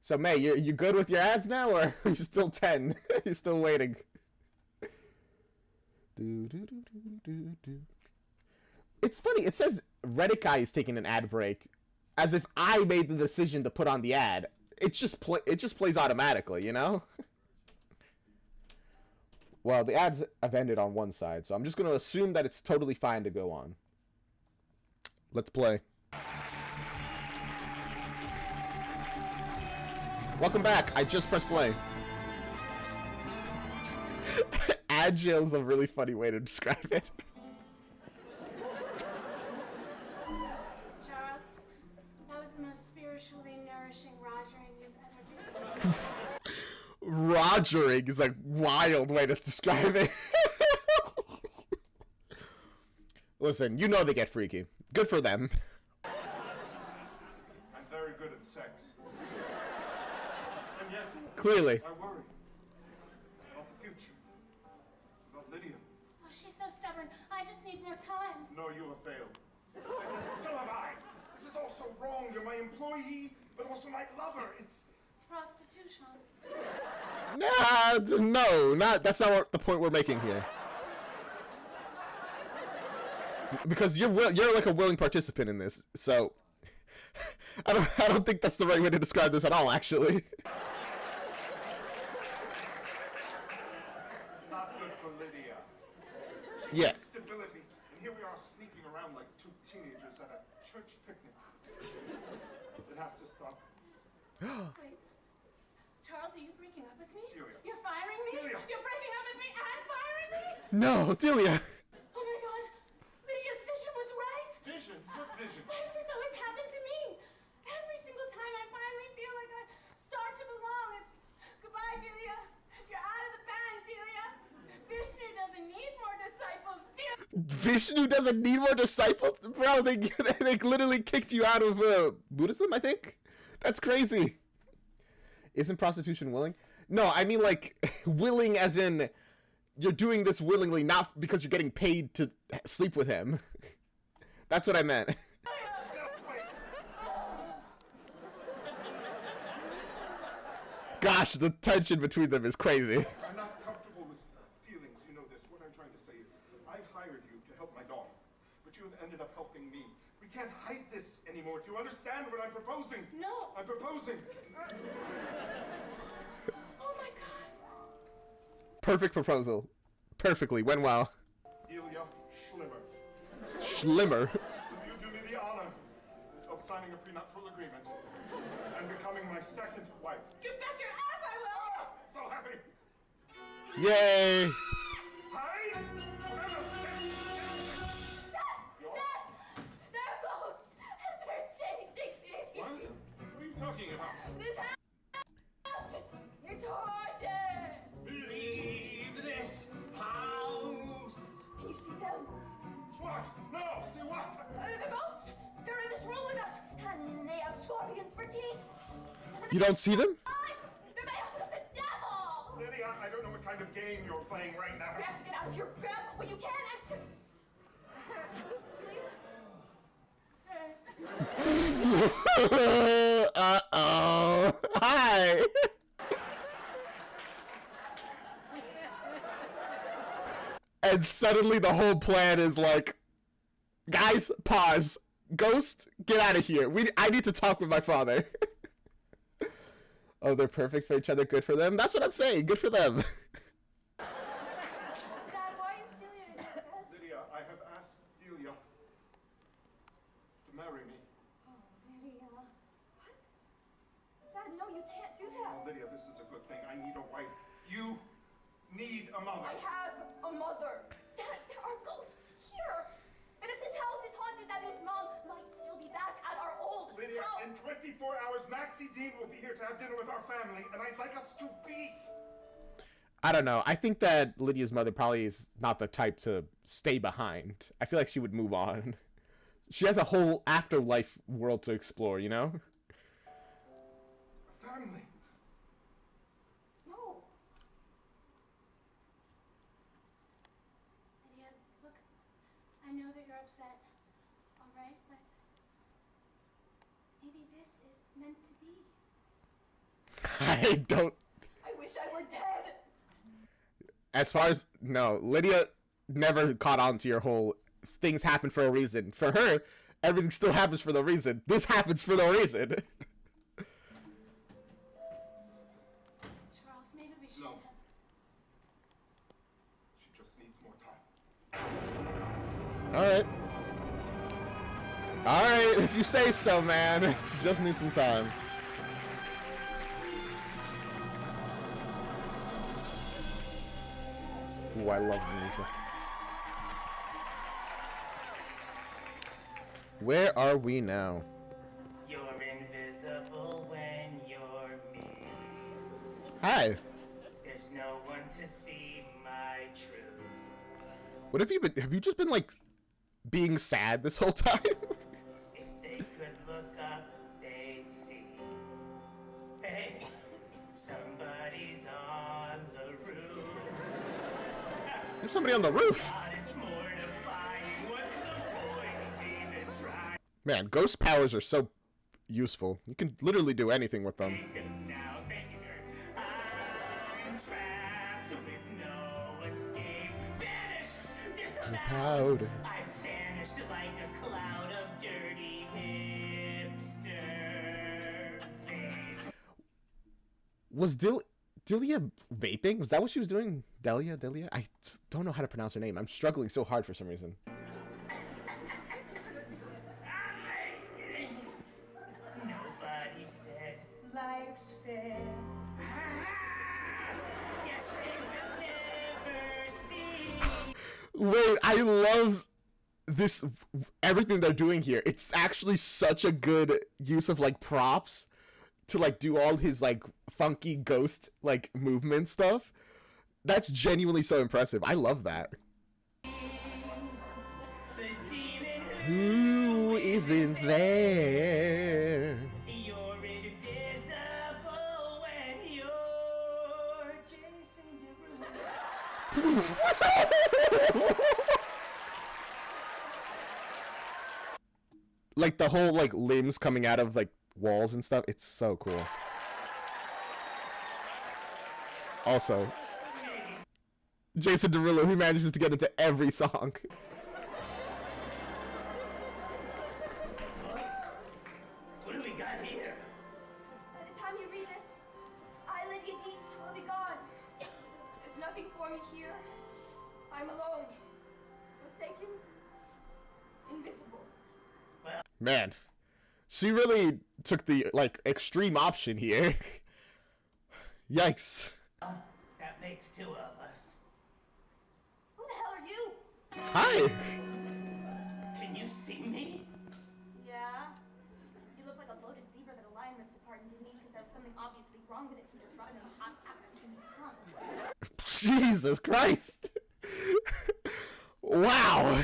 So, May, you good with your ads now, or are you still 10? You're still waiting. It's funny. It says Reddit guy is taking an ad break, as if I made the decision to put on the ad. It just plays automatically, you know? Well, the ads have ended on one side, so I'm just going to assume that it's totally fine to go on. Let's play. Welcome back. I just pressed play. Agile is a really funny way to describe it. Charles, that was the most spiritually nourishing rogering you've ever given. Rogering is a wild way to describe it. Listen, you know they get freaky. Good for them. I'm very good at sex. And yet, Clearly. I worry about the future. About Lydia. Oh, she's so stubborn. I just need more time. No, you have failed. And so have I. This is all so wrong. You're my employee, but also my lover. It's Prostitution. That's not what the point we're making here. Because you're like a willing participant in this, so I don't think that's the right way to describe this at all, actually. not good for Lydia. She Yeah. needs stability, and here we are sneaking around like 2 teenagers at a church picnic. It has to stop. Wait. Charles, are you breaking up with me? Delia. You're firing me? Delia. You're breaking up with me and firing me? No, Delia. Oh my god. Lydia's vision was right. Vision? What vision? Why does this always happen to me? Every single time I finally feel like I start to belong, it's goodbye, Delia. You're out of the band, Delia. Vishnu doesn't need more disciples, Delia. Vishnu doesn't need more disciples? Bro, they literally kicked you out of Buddhism, I think? That's crazy. Isn't prostitution willing? No, I mean like willing as in you're doing this willingly, not because you're getting paid to sleep with him. That's what I meant. Gosh, the tension between them is crazy. I'm not comfortable with feelings, you know this. What I'm trying to say is, I hired you to help my daughter, but you have ended up helping me. We can't hide this anymore. Do you understand what I'm proposing? No. I'm proposing. Oh my god. Perfect proposal. Perfectly. Went well. Delia Schlimmer, Schlimmer. will you do me the honor of signing a prenuptial agreement and becoming my second wife? You bet your ass I will. So happy. Yay. Hi. Dad! They're ghosts! And they're chasing me! What? What are you talking about? This house! It's haunted! Leave this house. Can you see them? What? No. See what? The ghosts! They're in this room with us! And they have scorpions for teeth! And You don't see them? they're made out of the devil! Lydia, I don't know what kind of game you're playing right now. You have to get out of your grab when you can and Delia? Uh-oh. Hi. And suddenly the whole plan is like, guys, pause. Ghost, get out of here. I need to talk with my father. Oh, they're perfect for each other. Good for them. That's what I'm saying. Good for them. Dad, why is Delia in your bed? Lydia, I have asked Delia to marry me. Oh, Lydia. What? Dad, no, you can't do that. Oh, Lydia, this is a good thing. I need a wife. You need a mother. I have a mother. Dad, there are ghosts here. And if this house is haunted, that means Mom might still be back at our old Lydia, house. in 24 hours, Maxie Dean will be here to have dinner with our family, and I'd like us to be. I don't know. I think that Lydia's mother probably is not the type to stay behind. I feel like she would move on. She has a whole afterlife world to explore, you know? A family. No. Lydia, look, I know that you're upset, all right? But maybe this is meant to be. I don't... I wish I were dead. As far as... No, Lydia never caught on to your whole things happen for a reason. For her, everything still happens for no reason. This happens for no reason. Charles, maybe we should. No. She just needs more time. Alright. Alright, if you say so, man. Just need some time. Ooh, I love the music. Where are we now? You're invisible when you're me. Hi. There's no one to see my truth. What have you been... Have you just been, like, being sad this whole time? If they could look up, they'd see. Hey, somebody's on the roof. There's somebody on the roof. God, it's mortifying. What's the point of even trying? Man, ghost powers are so useful. You can literally do anything with them. Because now I'm trapped with no escape. Banished, disavowed. I vanished like a cloud of dirty hipster vape. Was Delia vaping? Was that what she was doing? Delia? I don't know how to pronounce her name. I'm struggling so hard for some reason. Nobody said life's fair. Guess they will never see. Wait, I love this, everything they're doing here. It's actually such a good use of, like, props to, like, do all his, like, funky ghost, like, movement stuff. That's genuinely so impressive. I love that. The demon Who isn't there? you're invisible Like the whole like limbs coming out of like walls and stuff. It's so cool. Also, Jason Derulo, who manages to get into every song. What do we got here? By the time you read this, I, Lydia Dietz, will be gone. There's nothing for me here. I'm alone, forsaken, invisible. Man, she really took the like extreme option here. Yikes. That makes two of us. Who the hell are you? Hi. Can you see me? Yeah. You look like a loaded zebra that a lion ripped apart and didn't eat because there was something obviously wrong with it, so just rotted in the hot African sun. Jesus Christ. Wow.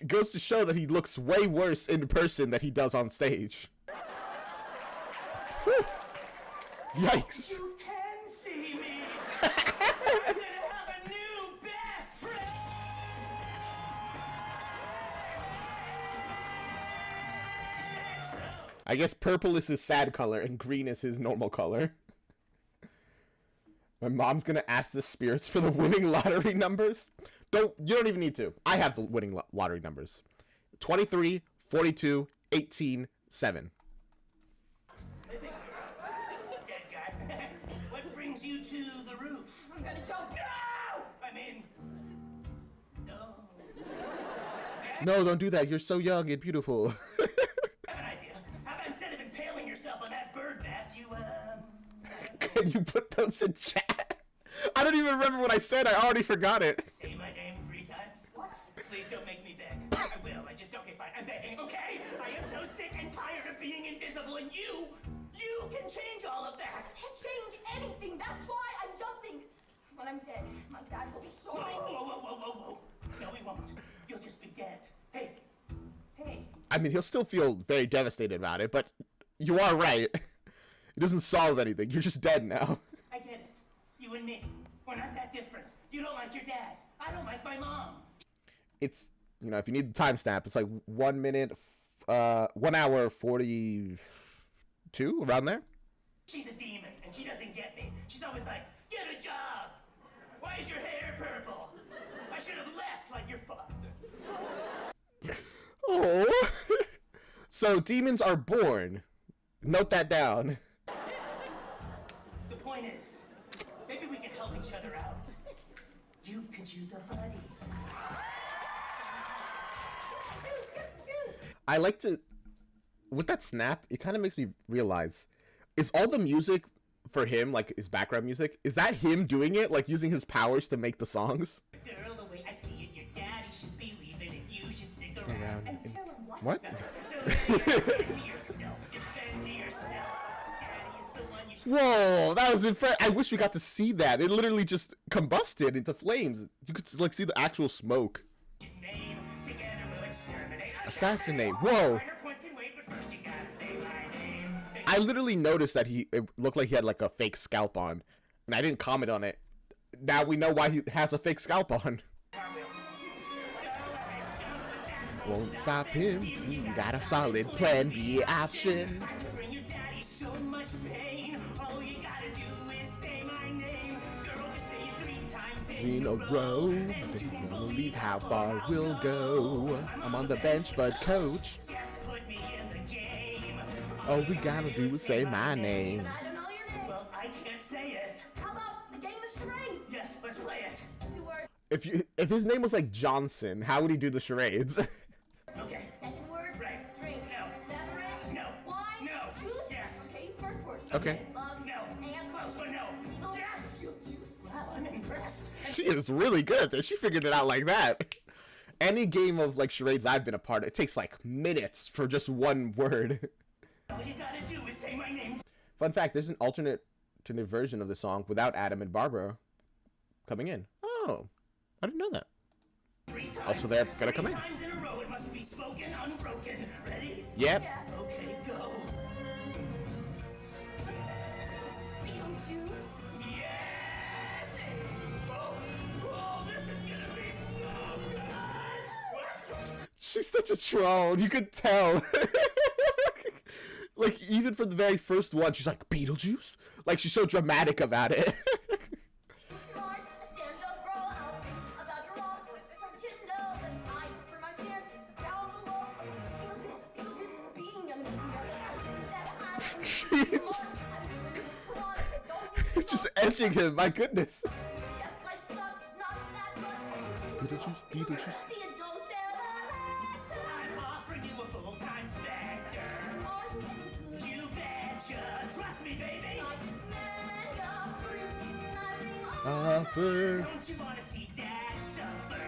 Goes to show that he looks way worse in person than he does on stage. Whew. Yikes. You can see me. I'm gonna have a new best friend. I guess purple is his sad color and green is his normal color. My mom's gonna ask the spirits for the winning lottery numbers. You don't even need to. I have the winning lottery numbers. 23, 42, 18, 7. Dead guy. What brings you to the roof? I'm gonna choke. No! I mean, no. No, don't do that. You're so young and beautiful. I have an idea. How about instead of impaling yourself on that bird bath, you, Can you put those in chat? I don't even remember what I said. I already forgot it. say my name 3 times? What? Please don't make me beg. I will. Okay, fine. I'm begging, okay? I am so sick and tired of being invisible, and you can change all of that. I can't change anything. That's why I'm jumping. When I'm dead, my dad will be sorry. Whoa. No, he won't. You'll just be dead. Hey. I mean, he'll still feel very devastated about it, but you are right. It doesn't solve anything. You're just dead now. I get it. You and me. We're not that different. You don't like your dad. I don't like my mom. It's, you know, if you need the timestamp, it's like 1 minute, 1 hour, 42, around there. She's a demon, and she doesn't get me. She's always like, get a job. Why is your hair purple? I should have left like your father. Oh. So demons are born. Note that down. The point is, maybe we can help each other out. You could use a buddy. Yes, do. I like to, with that snap, it kind of makes me realize, is all the music for him, like his background music, is that him doing it, like using his powers to make the songs? Girl, the way I see it, your daddy should be leaving and you should stick around. And Helen, what? What? So defend yourself. Defend yourself. Daddy is the one you should... Whoa, that was impressive. I wish we got to see that. It literally just combusted into flames. You could like see the actual smoke. name. Together we'll exterminate. Assassinate. Whoa. Minor points can wait, but first you gotta say my name. I literally noticed that it looked like he had like a fake scalp on, and I didn't comment on it. Now we know why he has a fake scalp on. Won't stop him. You got a solid plan B option. Bring your daddy so much pain. All you gotta do is say my name. Girl, just say it 3 times In a row, they wanna leave how far we'll go. I'm on the bench, but coach, Just put me in the game. all we gotta do is say my name. And I don't know your name. Well, I can't say it. How about the game of charades? Yes, let's play it. 2 words. If his name was like Johnson, how would he do the charades? Okay. Second word. Right. Drink. No. Beverage. No. Wine. No. Juice. Yes. Okay. First word. Okay. Love. No. Ants. Close one, no. Beetle. Yes. Beetlejuice. Wow, I'm impressed. She is really good at this. She figured it out like that. Any game of like charades I've been a part of, it takes like minutes for just one word. All you gotta do is say my name. Fun fact, there's an alternate version of the song without Adam and Barbara coming in. Oh, I didn't know that. 3 times. Also, they're gonna come in. 3 times in a row. It must be spoken unbroken. Ready? Yep. Yeah. Okay, go. Beetlejuice. Yeah. She's such a troll. You could tell. Like, even from the very first one, she's like, Beetlejuice? Like, she's so dramatic about it. Smart, stand up, bro. I'll think about your walk. Let you know that I for my chances down below. Beetlejuice being on the Just edging him, my goodness. yes, life sucks, not that much. Beetlejuice, Beetlejuice. Be a dose there, I'm offering you a full-time specter. are you any good? You betcha. Trust me, baby. I just met your fruit. It's flattering. Offer. Don't you want to see Dad suffer?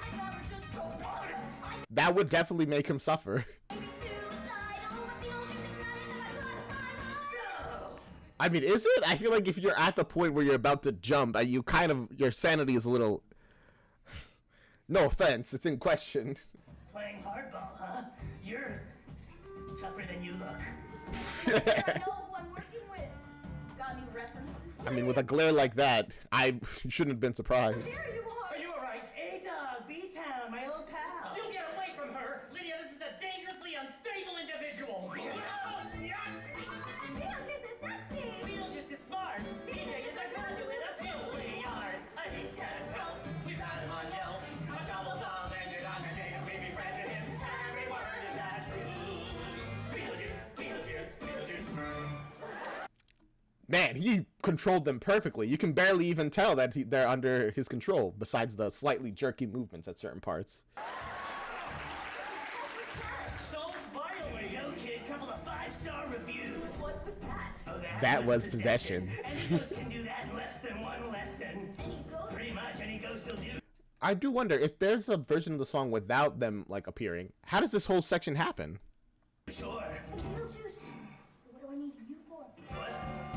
I'd rather just go water. I That would definitely make him suffer. may be suicidal, but Beetlejuice is not as if I lost my mind. So, I mean, is it? I feel like if you're at the point where you're about to jump, you kind of, your sanity is a little, no offense, it's in question. playing hardball, huh? You're tougher than you look. I know who I'm working with. Got any references? I mean, with a glare like that, I shouldn't have been surprised. There you are. Are you alright? A-Dog, B-Town, my old pal. You get away from her! Lydia, this is a dangerously unstable individual! Beetlejuice is sexy. Beetlejuice is smart! BJ is a graduate of Juilliard! He can't help, we got him on Yelp. My shovels all landed on the day that we befriended him. Every word is that true. Beetlejuice. Man, he controlled them perfectly. You can barely even tell that they're under his control, besides the slightly jerky movements at certain parts. So There you violent! go, kid. Couple of 5-star reviews. What was that? Oh, That was possession. Any ghost can do that in less than one lesson. Any ghost? Pretty much any ghost will do. I do wonder, if there's a version of the song without them, like, appearing, how does this whole section happen? Sure. Beetlejuice. What do I need you for?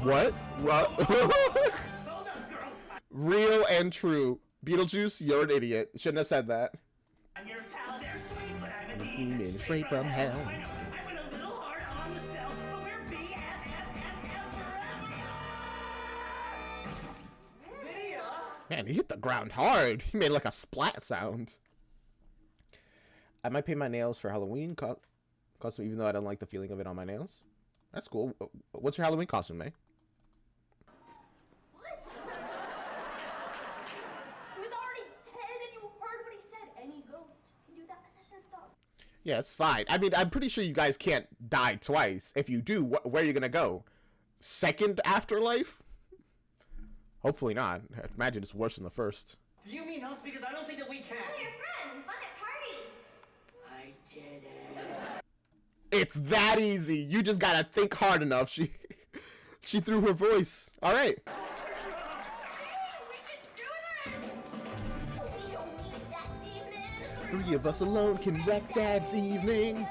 What? What? Hold up, girl. Real and true. Beetlejuice, you're an idiot. Shouldn't have said that. I'm your pal, they're sweet, but I'm a Demon demon straight from hell. I know, I went a little hard on the cell, but we're BFFFF forever. Lydia! Man, he hit the ground hard. He made like a splat sound. I might paint my nails for Halloween costume, even though I don't like the feeling of it on my nails. That's cool. What's your Halloween costume, May? What? He was already 10 and you heard what he said. Any ghost can do that possession stuff. Yeah, it's fine. I mean, I'm pretty sure you guys can't die twice. If you do, where are you gonna go? Second afterlife? Hopefully not. I imagine it's worse than the first. Do you mean us? Because I don't think that we can. Your friends. Fun at parties. I did it. It's that easy. You just gotta think hard enough. She threw her voice. All right. We can do this. We don't need that demon. Three of us alone can wreck Dad's evening. We can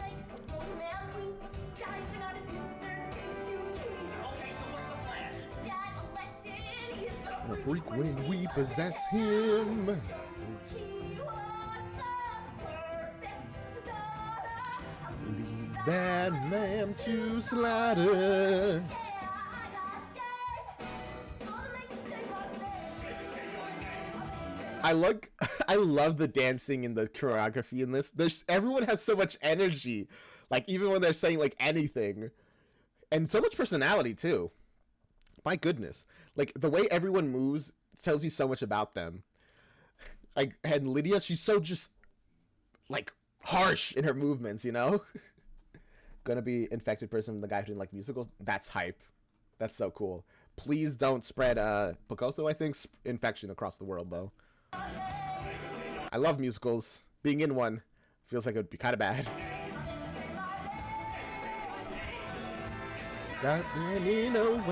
make one man weep. Daddy's not a dinner too keen. Okay, so what's the plan? Teach Dad a lesson. He is A freak when we possess him. He wants the perfect daughter. Leave that lamb to slaughter. Yeah, I got game. Gonna make you say my name. I love the dancing and the choreography in this. Everyone has so much energy, like even when they're saying like anything, and so much personality too. My goodness, like the way everyone moves tells you so much about them. Like, and Lydia, she's so just like harsh in her movements, you know. Gonna be infected person, the guy who didn't like musicals. That's hype. That's so cool. Please don't spread Pocotho, I think, infection across the world though. I love musicals. Being in one feels like it would be kind of bad. Got me in a way.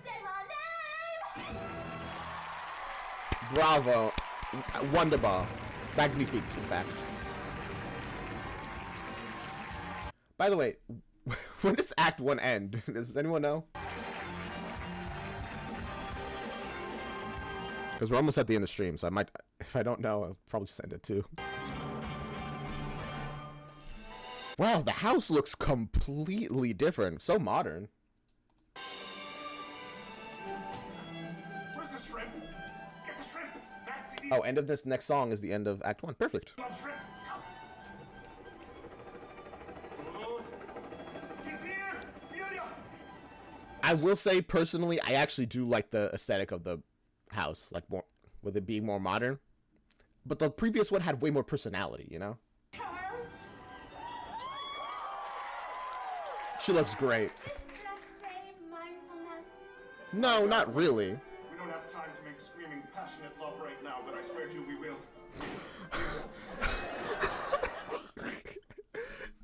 Say my name. Bravo. Wonderbar. Magnifique, in fact. By the way, when does Act 1 end? Does anyone know? Because we're almost at the end of the stream, so I might, if I don't know, I'll probably just end it too. Wow, the house looks completely different. So modern. Where's the shrimp? Get the shrimp! Maxie Dean. Oh, end of this next song is the end of Act 1. Perfect. Love shrimp. Oh, he's here. Delia. I will say, personally, I actually do like the aesthetic of the house, like more with it being more modern. But the previous one had way more personality, you know? Charles, She looks great. does this dress say mindfulness? No, not really. We don't have time to make screaming passionate love right now, but I swear to you we will.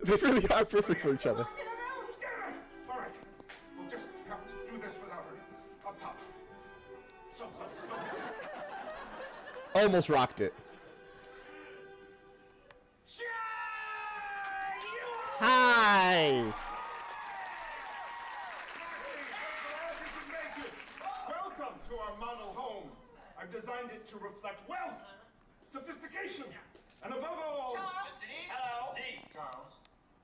They really are perfect for each other. Locked in a room. Damn it! All right, we'll just have to do this without her. Up top. So close. Almost rocked it. Hi! Welcome to our model home. I've designed it to reflect wealth, sophistication, and above all... Hello. Charles,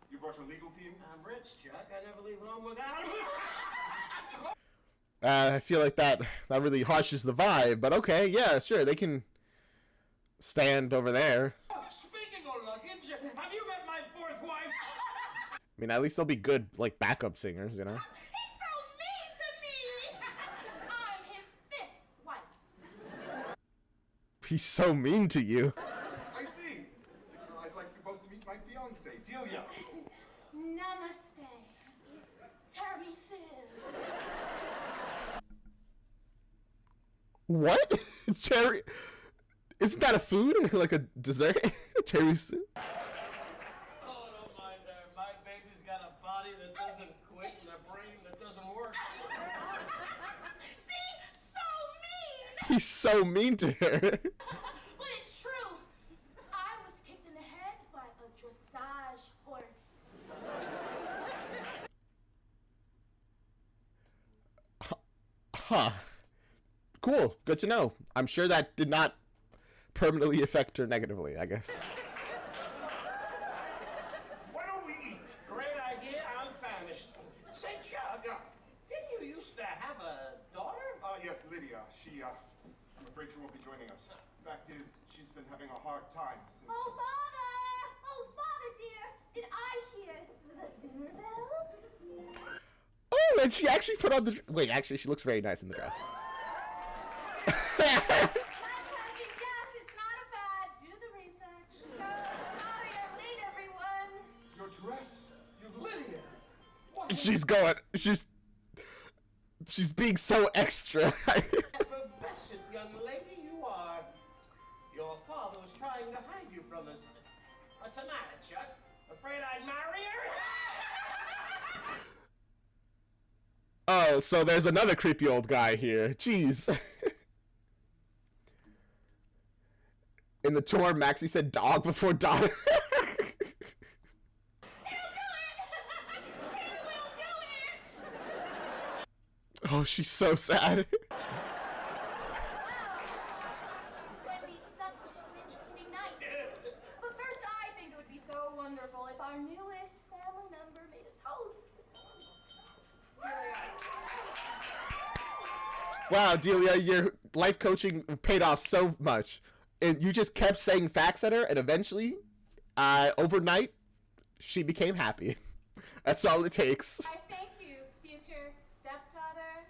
you brought your legal team? I'm rich, Chuck. I never leave home without him. I feel like that really harshes the vibe, but okay, yeah, sure, they can stand over there. Speaking of luggage, have you met my fourth wife? I mean, at least they'll be good, like, backup singers, you know? He's so mean to me. I'm his fifth wife. He's so mean to you. I see. I'd like you both to meet my fiance, Delia. Namaste. Tiramisu. What? Cherry? Isn't that a food? Like a dessert? Cherry soup? Oh, don't mind her. My baby's got a body that doesn't quit and a brain that doesn't work. See? So mean. He's so mean to her. But it's true. I was kicked in the head by a dressage horse. Huh. Cool. Good to know. I'm sure that did not permanently affect her negatively, I guess. Why don't we eat? Great idea. I'm famished. Say, Chuck, didn't you used to have a daughter? Yes, Lydia. I'm afraid she won't be joining us. Fact is, she's been having a hard time since... Oh, Father! Oh, Father dear, did I hear the dinner bell? Oh, and she actually put on the... Wait, actually, she looks very nice in the dress. Flat patching, yes, it's not a bad. Do the research. So sorry I'm late, everyone. Your dress? You look... Lydia. She's going... She's being so extra. Effervescent young lady you are. Your father was trying to hide you from us. What's the matter, Chuck? Afraid I'd marry her? Oh, so there's another creepy old guy here. Jeez. In the tour, Maxie said dog before daughter. He'll do it! He will do it! Oh, she's so sad. Wow. This is going to be such an interesting night. But first, I think it would be so wonderful if our newest family member made a toast. Wow, Delia, your life coaching paid off so much. And you just kept saying facts at her, and eventually, overnight, she became happy. That's all it takes. I thank you, future stepdaughter.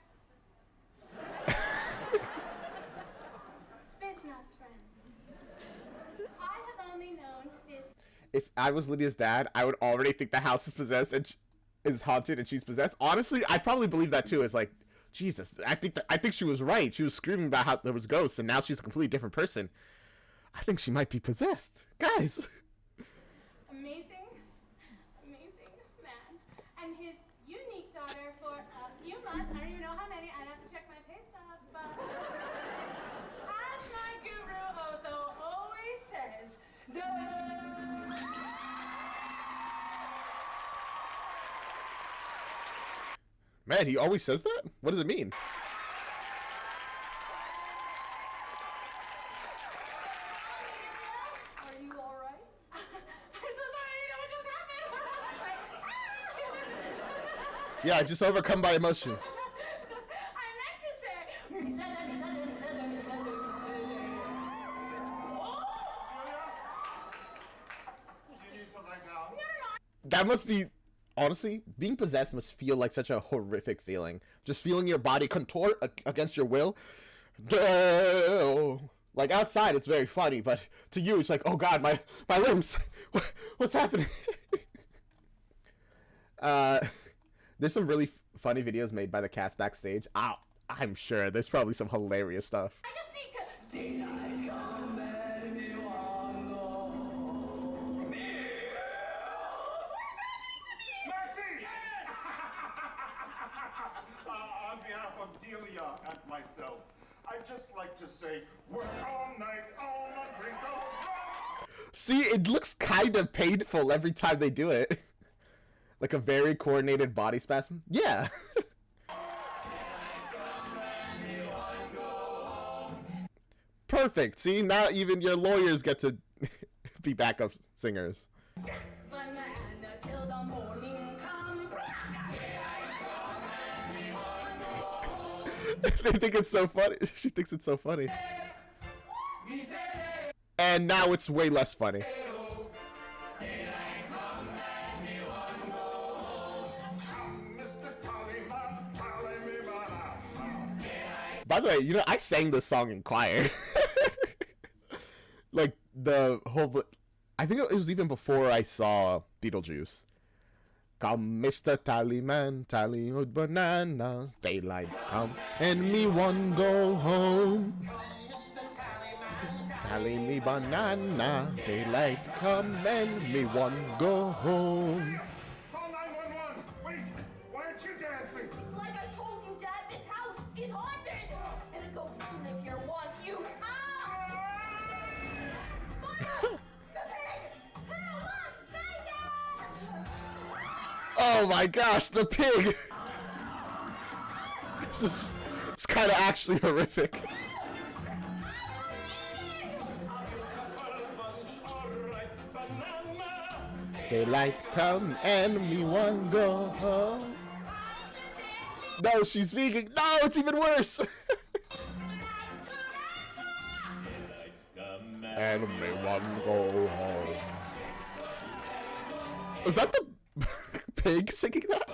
Business friends. I have only known this. If I was Lydia's dad, I would already think the house is possessed and is haunted and she's possessed. Honestly, I probably believe that too. It's like, Jesus, I think she was right. She was screaming about how there was ghosts, and now she's a completely different person. I think she might be possessed. Guys. Amazing man. And his unique daughter for a few months. I don't even know how many. I'd have to check my pay stubs, but as my guru Otho always says, Man, he always says that? What does it mean? Are you alright? I'm so sorry, you know what just happened? Yeah, just overcome by emotions. I meant to say. That must be, honestly, being possessed must feel like such a horrific feeling. Just feeling your body contort against your will. Like outside, it's very funny, but to you, it's like, oh god, my limbs. What's happening? There's some really funny videos made by the cast backstage. I'm sure there's probably some hilarious stuff. I just need to. Daylight come and me want go. What is happening to me? Maxie! Yes! On behalf of Delia and myself, I'd just like to say, work all night on a drink of rum. See, it looks kind of painful every time they do it. Like a very coordinated body spasm. Yeah. Perfect. See, now even your lawyers get to be backup singers. Banana till the morning come. They think it's so funny. She thinks it's so funny. And now it's way less funny. By the way, you know, I sang this song in choir. Like, the whole... I think it was even before I saw Beetlejuice. Come, Mr. Tallyman, tally with bananas. Daylight come, and me one go home. Tally me banana. Daylight come, and me one go home. Call 911! Wait! Why aren't you dancing? It's like I told you, Dad, this house is haunted! And the ghosts who live here want you out! Fire! The pig! Who wants bacon? Oh my gosh, the pig! It's kind of actually horrific. Daylight come and me one go home. No, she's speaking. No, it's even worse. And me one go home. Was that the pig singing that?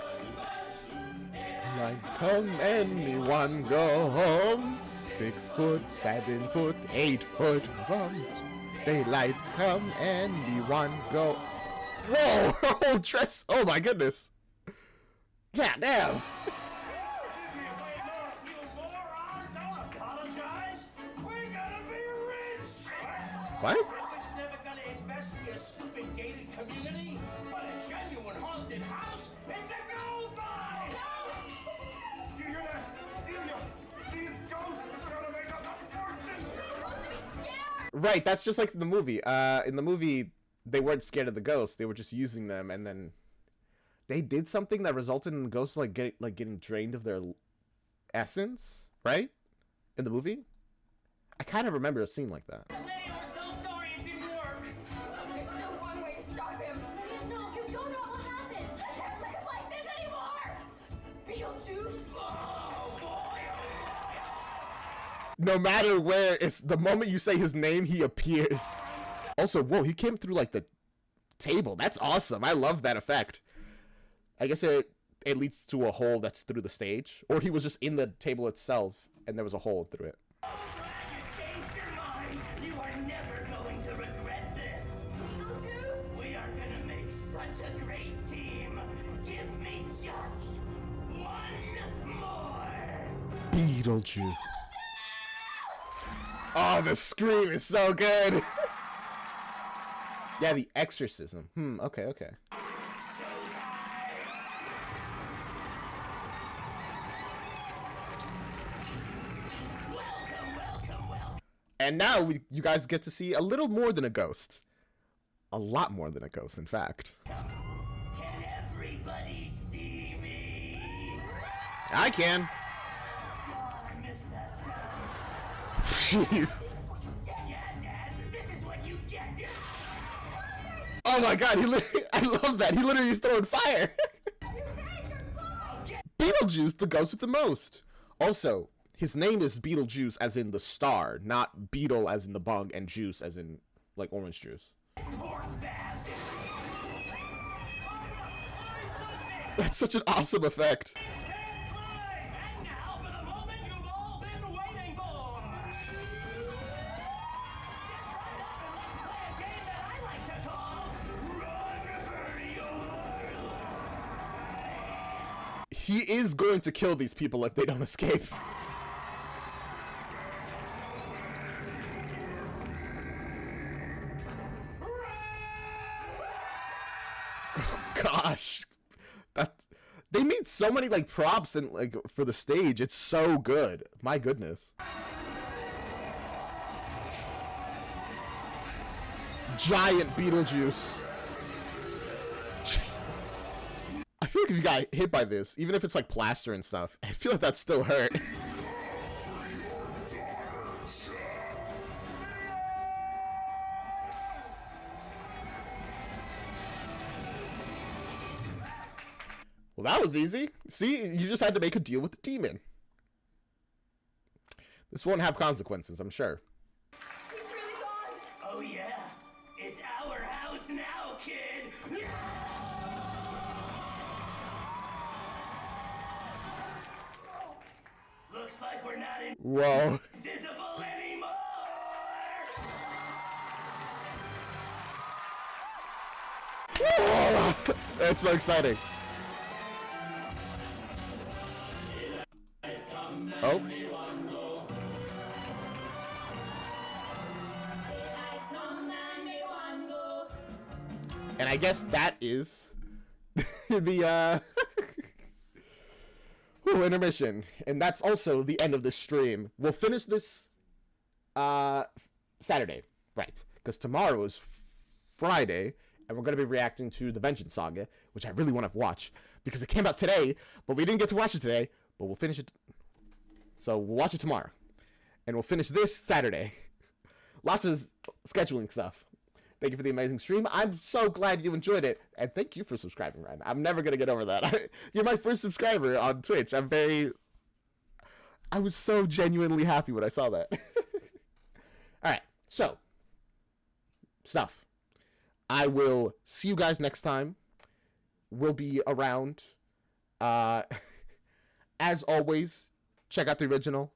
Daylight come and me one go home. 6 foot, 7 foot, 8 foot from. Daylight come and me one go. Whoa! Oh, Tress! Oh my goodness! God damn! You moron! Don't apologize! We're gonna be rich! What? We're just never gonna invest in a stupid gated community, but a genuine haunted house, it's a gold mine! Do you hear that? Delia, these ghosts are gonna make us a fortune! You're supposed to be scared! Right, that's just like the movie. In the movie, they weren't scared of the ghosts. They were just using them, and then they did something that resulted in the ghosts getting drained of their essence, right? In the movie, I kind of remember a scene like that. Lydia, we're so sorry it didn't work. There's still one way to stop him. Lydia, no, you don't know what will happen. I can't live like this anymore! Beetlejuice! No matter where, it's the moment you say his name, he appears. Also, whoa, he came through like the table. That's awesome. I love that effect. I guess it leads to a hole that's through the stage, or he was just in the table itself and there was a hole through it. I'm glad you changed your mind. You are never going to regret this. Beetlejuice! We are gonna make such a great team. Give me just one more. Beetlejuice. Oh, the scream is so good. Yeah, the Exorcism. Okay. Welcome. And now you guys get to see a little more than a ghost. A lot more than a ghost, in fact. Can everybody see me? I can. I miss that sound. Jeez. This is what you get! Yeah, Dad, this is what you get. Oh my god, I love that. He literally is throwing fire. Beetlejuice, the ghost with the most. Also, his name is Beetlejuice as in the star, not beetle as in the bug and juice as in like orange juice. Pork baths. That's such an awesome effect. And now for the moment you've all been waiting for. Step right up and let's play a game that I like to call Run for Your Life. He is going to kill these people if they don't escape. Oh, gosh. They made so many like props and like for the stage. It's so good. My goodness. Giant Beetlejuice. I feel like if you got hit by this, even if it's like plaster and stuff, I feel like that still hurt. Well, that was easy. See, you just had to make a deal with the demon. This won't have consequences, I'm sure. He's really gone. Oh yeah, it's our house now, kid. Looks like we're not Whoa. invisible anymore. That's so exciting. Oh. And I guess that is the intermission. And that's also the end of the stream. We'll finish this Saturday, right? Because tomorrow is Friday, and we're going to be reacting to the Vengeance Saga, which I really want to watch because it came out today, but we didn't get to watch it today, but we'll finish it. So we'll watch it tomorrow, and we'll finish this Saturday. Lots of scheduling stuff. Thank you for the amazing stream. I'm so glad you enjoyed it, and thank you for subscribing, Ryan. I'm never going to get over that. You're my first subscriber on Twitch. I was so genuinely happy when I saw that. All right, so stuff. I will see you guys next time. We'll be around. As always, check out the original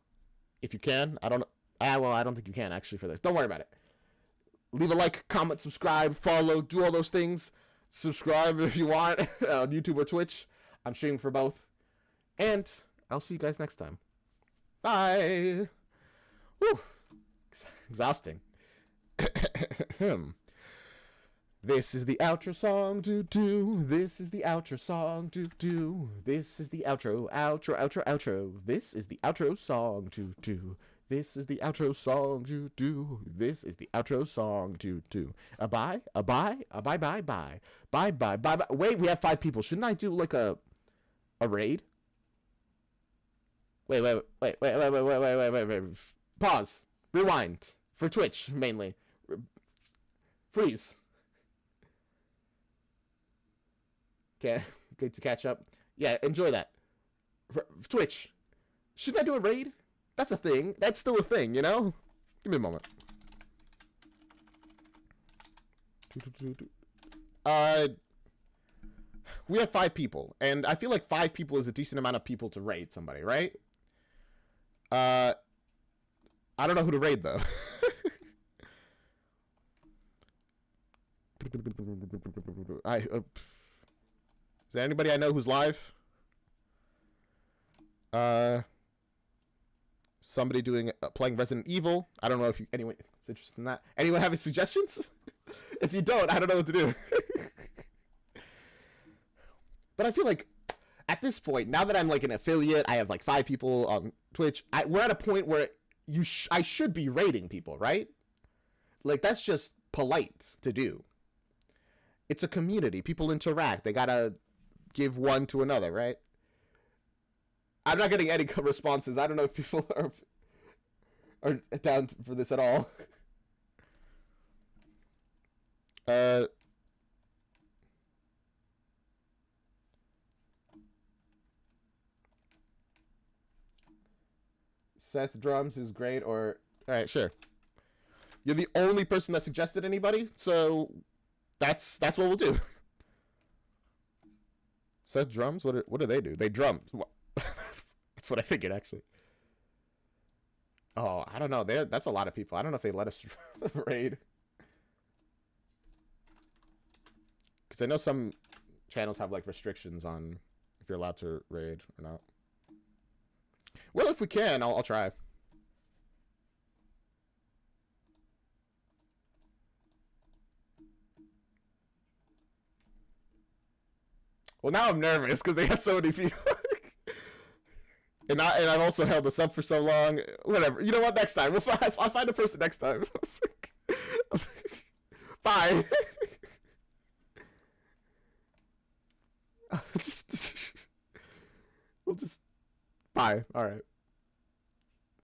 if you can. I don't think you can actually for this. Don't worry about it. Leave a like, comment, subscribe, follow, do all those things. Subscribe if you want on YouTube or Twitch. I'm streaming for both. And I'll see you guys next time. Bye. Woo. Exhausting. This is the outro song, do. This is the outro song, do. This is the outro, outro. This is the outro song, do. This is the outro song, do. This is the outro song, do. Bye. Wait, we have 5 people. Shouldn't I do like a raid? Wait. Pause. Rewind. For Twitch, mainly. Freeze. Okay, good to catch up. Yeah, enjoy that. For Twitch. Shouldn't I do a raid? That's a thing. That's still a thing, you know? Give me a moment. We have 5 people, and I feel like 5 people is a decent amount of people to raid somebody, right? I don't know who to raid, though. Is there anybody I know who's live? Somebody doing playing Resident Evil. I don't know if anyone is interested in that. Anyone have any suggestions? If you don't, I don't know what to do. But I feel like at this point, now that I'm like an affiliate, I have like 5 people on Twitch. We're at a point where I should be rating people, right? Like that's just polite to do. It's a community. People interact. They gotta give one to another, right? I'm not getting any responses. I don't know if people are down for this at all. Seth Drums is great, or all right, sure. You're the only person that suggested anybody, so that's what we'll do. Set drums? What do they do? They drum. That's what I figured, actually. Oh, I don't know. That's a lot of people. I don't know if they let us raid. Because I know some channels have like restrictions on if you're allowed to raid or not. Well, if we can, I'll try. Well, now I'm nervous because they have so many people. And I've also held this up for so long. Whatever. You know what? Next time. I'll find a person next time. Bye. We'll just... Bye. All right.